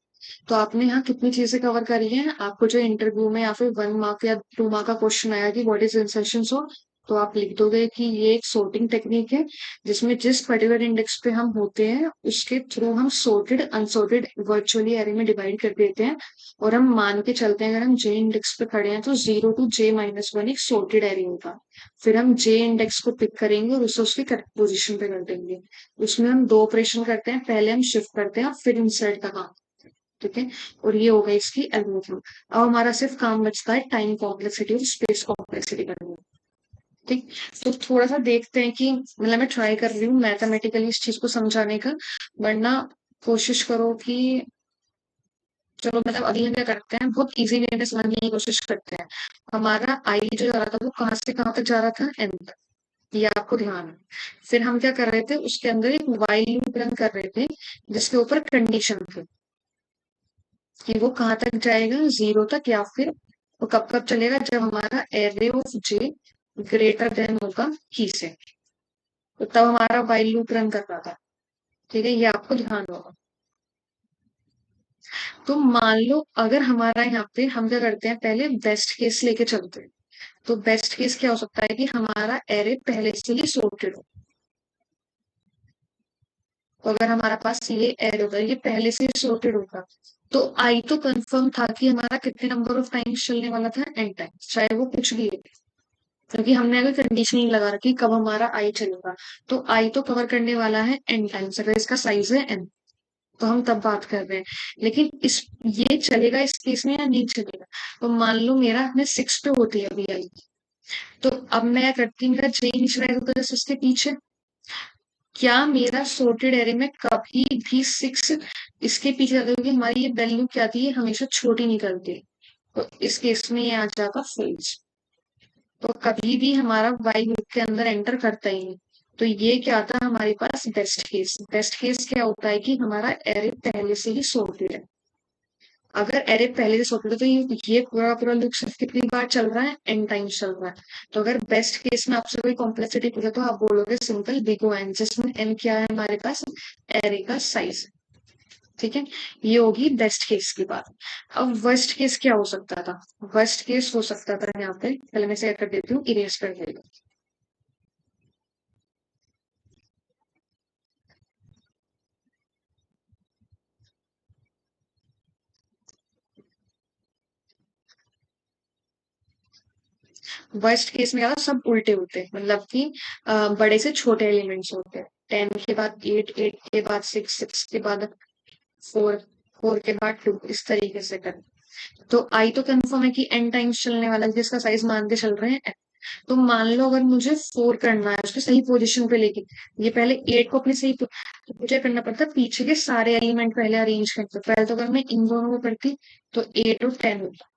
Speaker 1: तो आपने यहाँ कितनी चीजें कवर करी हैं, आपको जो इंटरव्यू में या फिर 1 मार्क या 2 मार्क का क्वेश्चन आया कि व्हाट इज इंसर्शन सॉर्ट, तो आप लिख दोगे कि ये एक सॉर्टिंग टेक्निक है जिसमें जिस पर्टिकुलर इंडेक्स पे हम होते हैं उसके थ्रू हम सॉर्टेड अनसॉर्टेड वर्चुअली एरे में डिवाइड कर देते हैं। और हम मान के चलते हैं अगर हम जे इंडेक्स पे खड़े हैं तो 0 to j-1 एक सॉर्टेड एरे होगा। फिर हम जे इंडेक्स को पिक करेंगे और उसे उसकी करेक्ट पोजिशन पे कर देंगे। उसमें हम दो ऑपरेशन करते हैं, पहले हम शिफ्ट करते हैं और फिर इंसर्ट का काम। ठीक है। और ये होगा इसकी एल्गोरिथम। अब हमारा सिर्फ काम बचता है टाइम कॉम्प्लेक्सिटी और स्पेस कॉम्प्लेक्सिटी करना। ठीक। तो थोड़ा सा देखते हैं कि, मतलब मैं ट्राई कर रही हूँ मैथमेटिकली इस चीज को समझाने का। वरना कोशिश करो कि, चलो मतलब अभी हम क्या करते हैं, बहुत इजी वे में समझने की कोशिश करते हैं। हमारा आई जो जा रहा था वो कहाँ से कहाँ तक जा रहा था, एन तक। ये आपको ध्यान है। फिर हम क्या कर रहे थे, उसके अंदर एक वाइल लूप रन कर रहे थे जिसके ऊपर कंडीशन थी कि वो कहाँ तक जाएगा, 0 तक, या फिर वो कब कब चलेगा, जब हमारा array of J greater then होगा की से। तो तब हमारा वाइल लूप रन कर रहा था। ठीक है, ये आपको ध्यान होगा। तो मान लो अगर हमारा यहाँ पे, हम क्या करते हैं, पहले बेस्ट केस लेके चलते हैं। तो बेस्ट केस क्या हो सकता है कि हमारा एरे पहले से ही सॉर्टेड हो। तो अगर हमारा पास ये एरे होगा, ये पहले से ही सॉर्टेड होगा, तो आई तो कंफर्म था कि हमारा कितने नंबर ऑफ टाइम्स चलने वाला था, एन टाइम्स, चाहे वो कुछ भी है। क्योंकि हमने अगर कंडीशन नहीं लगा रखी कब हमारा आई चलेगा। तो आई तो कवर करने वाला है एन टाइम्स, अगर इसका साइज है एन। तो हम तब बात कर रहे हैं। लेकिन इस, ये चलेगा इस केस में या नहीं चलेगा। तो मान लो मेरा अपने 6 पे होती है अभी आई। तो अब मैं क्या करती हूँ, मेरा जे इनिशियलाइज होता है उसके पीछे। क्या मेरा सॉर्टेड एरे में कभी भी 6 इसके पीछे जाता है, क्योंकि हमारी ये वैल्यू क्या थी, ये हमेशा छोटी निकलती है। तो इस केस में ये आ जाता फॉल्स। तो कभी भी हमारा वाई लूप के अंदर एंटर करता ही नहीं। तो ये क्या था हमारे पास बेस्ट केस। बेस्ट केस क्या होता है कि हमारा एरे पहले से ही सॉर्टेड है। अगर एरे पहले से सॉर्टेड है तो ये पूरा पूरा लूप सिर्फ कितनी बार चल रहा है, एन टाइम्स चल रहा है। तो अगर बेस्ट केस में आपसे कोई कॉम्प्लेक्सिटी पूछे तो आप बोलोगे सिंपल बिग ओ एन, जिसमें एन क्या है हमारे पास, एरे का साइज। ठीक है। ये होगी बेस्ट केस की बात। अब वर्स्ट केस क्या हो सकता था, वर्स्ट केस हो सकता था यहाँ पे, पहले मैं से कर देती हूँ, इरेज कर देगा। वर्स्ट केस में क्या होता है, सब उल्टे होते हैं, मतलब कि बड़े से छोटे एलिमेंट्स होते हैं। 10 के बाद 8, 8 के बाद 6, 6 के बाद 4, 4 के बाद 2, इस तरीके से कर। तो आई तो कंफर्म है कि एन टाइम्स चलने वाला है जिसका साइज मान के चल रहे हैं n। तो मान लो अगर मुझे 4 करना है उसके सही पोजीशन पे लेके, ये पहले 8 को अपने सही, तो मुझे करना पड़ता है पीछे के सारे एलिमेंट पहले अरेंज करते। पहले तो अगर मैं इन दोनों को करती तो 8 और 10 होता।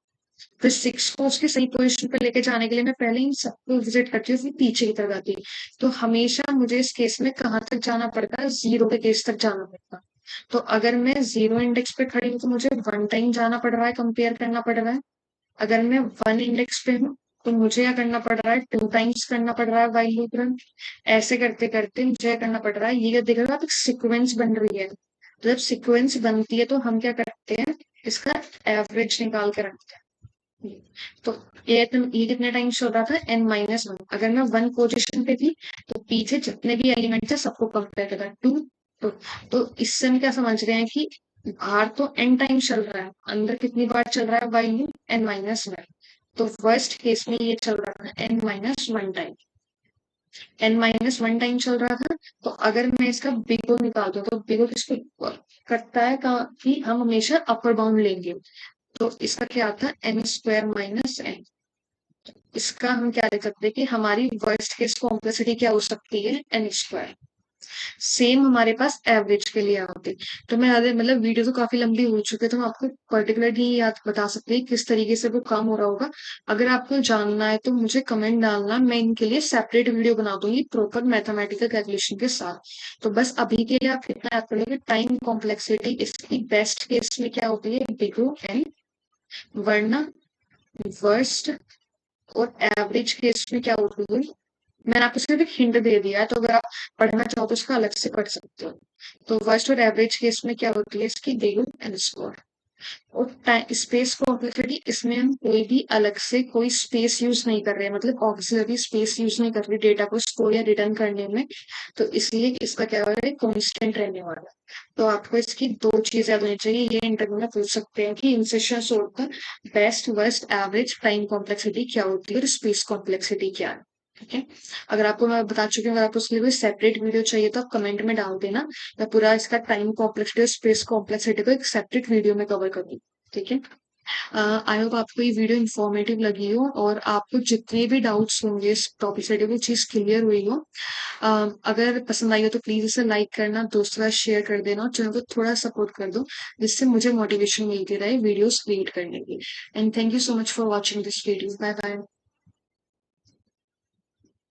Speaker 1: फिर 6 को उसकी सही पोज़ीशन पे लेके जाने के लिए मैं पहले इन सबको विज़िट करती हूँ, फिर पीछे की तरफ आती हूँ। तो हमेशा मुझे इस केस में कहाँ तक जाना पड़ता है, 0 के केस तक जाना पड़ता है। तो अगर मैं 0 इंडेक्स पे खड़ी हूँ, तो मुझे 1 टाइम जाना पड़ रहा है, कंपेयर करना पड़ रहा है। अगर मैं 1 इंडेक्स पे हूँ, तो मुझे क्या करना पड़ रहा है, 2 टाइम्स करना पड़ रहा है व्हाइल लूप रन। ऐसे करते-करते मुझे क्या करना पड़ रहा है, ये देख रहे हो आप, एक सीक्वेंस बन रही है। तो जब सीक्वेंस बनती है, तो हम क्या करते हैं, इसका एवरेज निकाल के रखते हैं। तो ये कितने टाइम्स चल रहा था, n-1। अगर मैं 1 पोजीशन पे थी, तो पीछे जितने भी एलिमेंट है सबको कंपेयर करा 2। तो, तो इससे हम क्या समझ रहे हैं कि बाहर तो n टाइम्स चल रहा है, अंदर कितनी बार चल रहा है while loop, n-1। तो फर्स्ट केस में ये चल रहा था n-1 टाइम, n-1 टाइम चल रहा था। तो अगर मैं इसका बिग O निकाल दूं, तो बिग O किसको करता है कि हम हमेशा अपर बाउंड लेंगे। तो इसका क्या आता है, n² - n। इसका हम क्या लिख सकते हैं कि हमारी वर्स्ट केस कॉम्प्लेक्सिटी क्या हो सकती है, n²। सेम हमारे पास एवरेज के लिए आती है। तो मैं याद है, मतलब वीडियो तो काफी लंबी हो चुकी है, तो मैं आपको पर्टिकुलरली याद बता सकती हूँ किस तरीके से वो काम हो रहा होगा। अगर आपको जानना है तो मुझे कमेंट डालना, मैं इनके लिए सेपरेट वीडियो बना दूंगी प्रॉपर मैथमेटिकल कैलकुलेशन के साथ। तो बस अभी के लिए आप इतना याद करोगे, टाइम कॉम्प्लेक्सिटी इसकी बेस्ट केस में क्या होती है, बिग O n, वरना वर्स्ट और एवरेज केस में क्या होती है। मैंने आपको सिर्फ एक हिंट दे दिया है, तो अगर आप पढ़ना चाहो तो उसका अलग से पढ़ सकते हो। तो वर्स्ट और एवरेज केस में क्या होती है इसकी, बिग एन स्क्वायर। और स्पेस कॉम्प्लेक्सिटी, इसमें हम कोई भी अलग से कोई स्पेस यूज नहीं कर रहे हैं, मतलब ऑक्सिलरी स्पेस यूज नहीं कर रहे डेटा को स्टोर या रिटर्न करने में। तो इसलिए इसका क्या हो रहा है, कॉन्स्टेंट रहने वाला है। तो आपको इसकी 2 चीजें याद होनी चाहिए, ये इंटरव्यू में पूछ सकते हैं कि इंसर्शन सोर्ट का best, worst, average, time complexity क्या होती है और स्पेस कॉम्प्लेक्सिटी क्या है। ठीक है। अगर आपको मैं बता चुकी हूँ, अगर आपको उसके लिए कोई सेपरेट वीडियो चाहिए तो आप कमेंट में डाल देना। मैं पूरा इसका टाइम कॉम्प्लेक्सिटी और स्पेस कॉम्प्लेक्सिटी को एक सेपरेट वीडियो में कवर करूंगी। ठीक है। आई होप आपको ये वीडियो इन्फॉर्मेटिव लगी हो और आपको जितने भी डाउट्स होंगे इस टॉपिक से वो चीज क्लियर हुई हो। अगर पसंद आई हो तो प्लीज इसे लाइक करना, दोस्तों के साथ शेयर कर देना और चैनल को थोड़ा सपोर्ट कर दो, जिससे मुझे मोटिवेशन मिलती रहे वीडियोस क्रिएट करने की। And thank you so much for watching this video. Bye bye.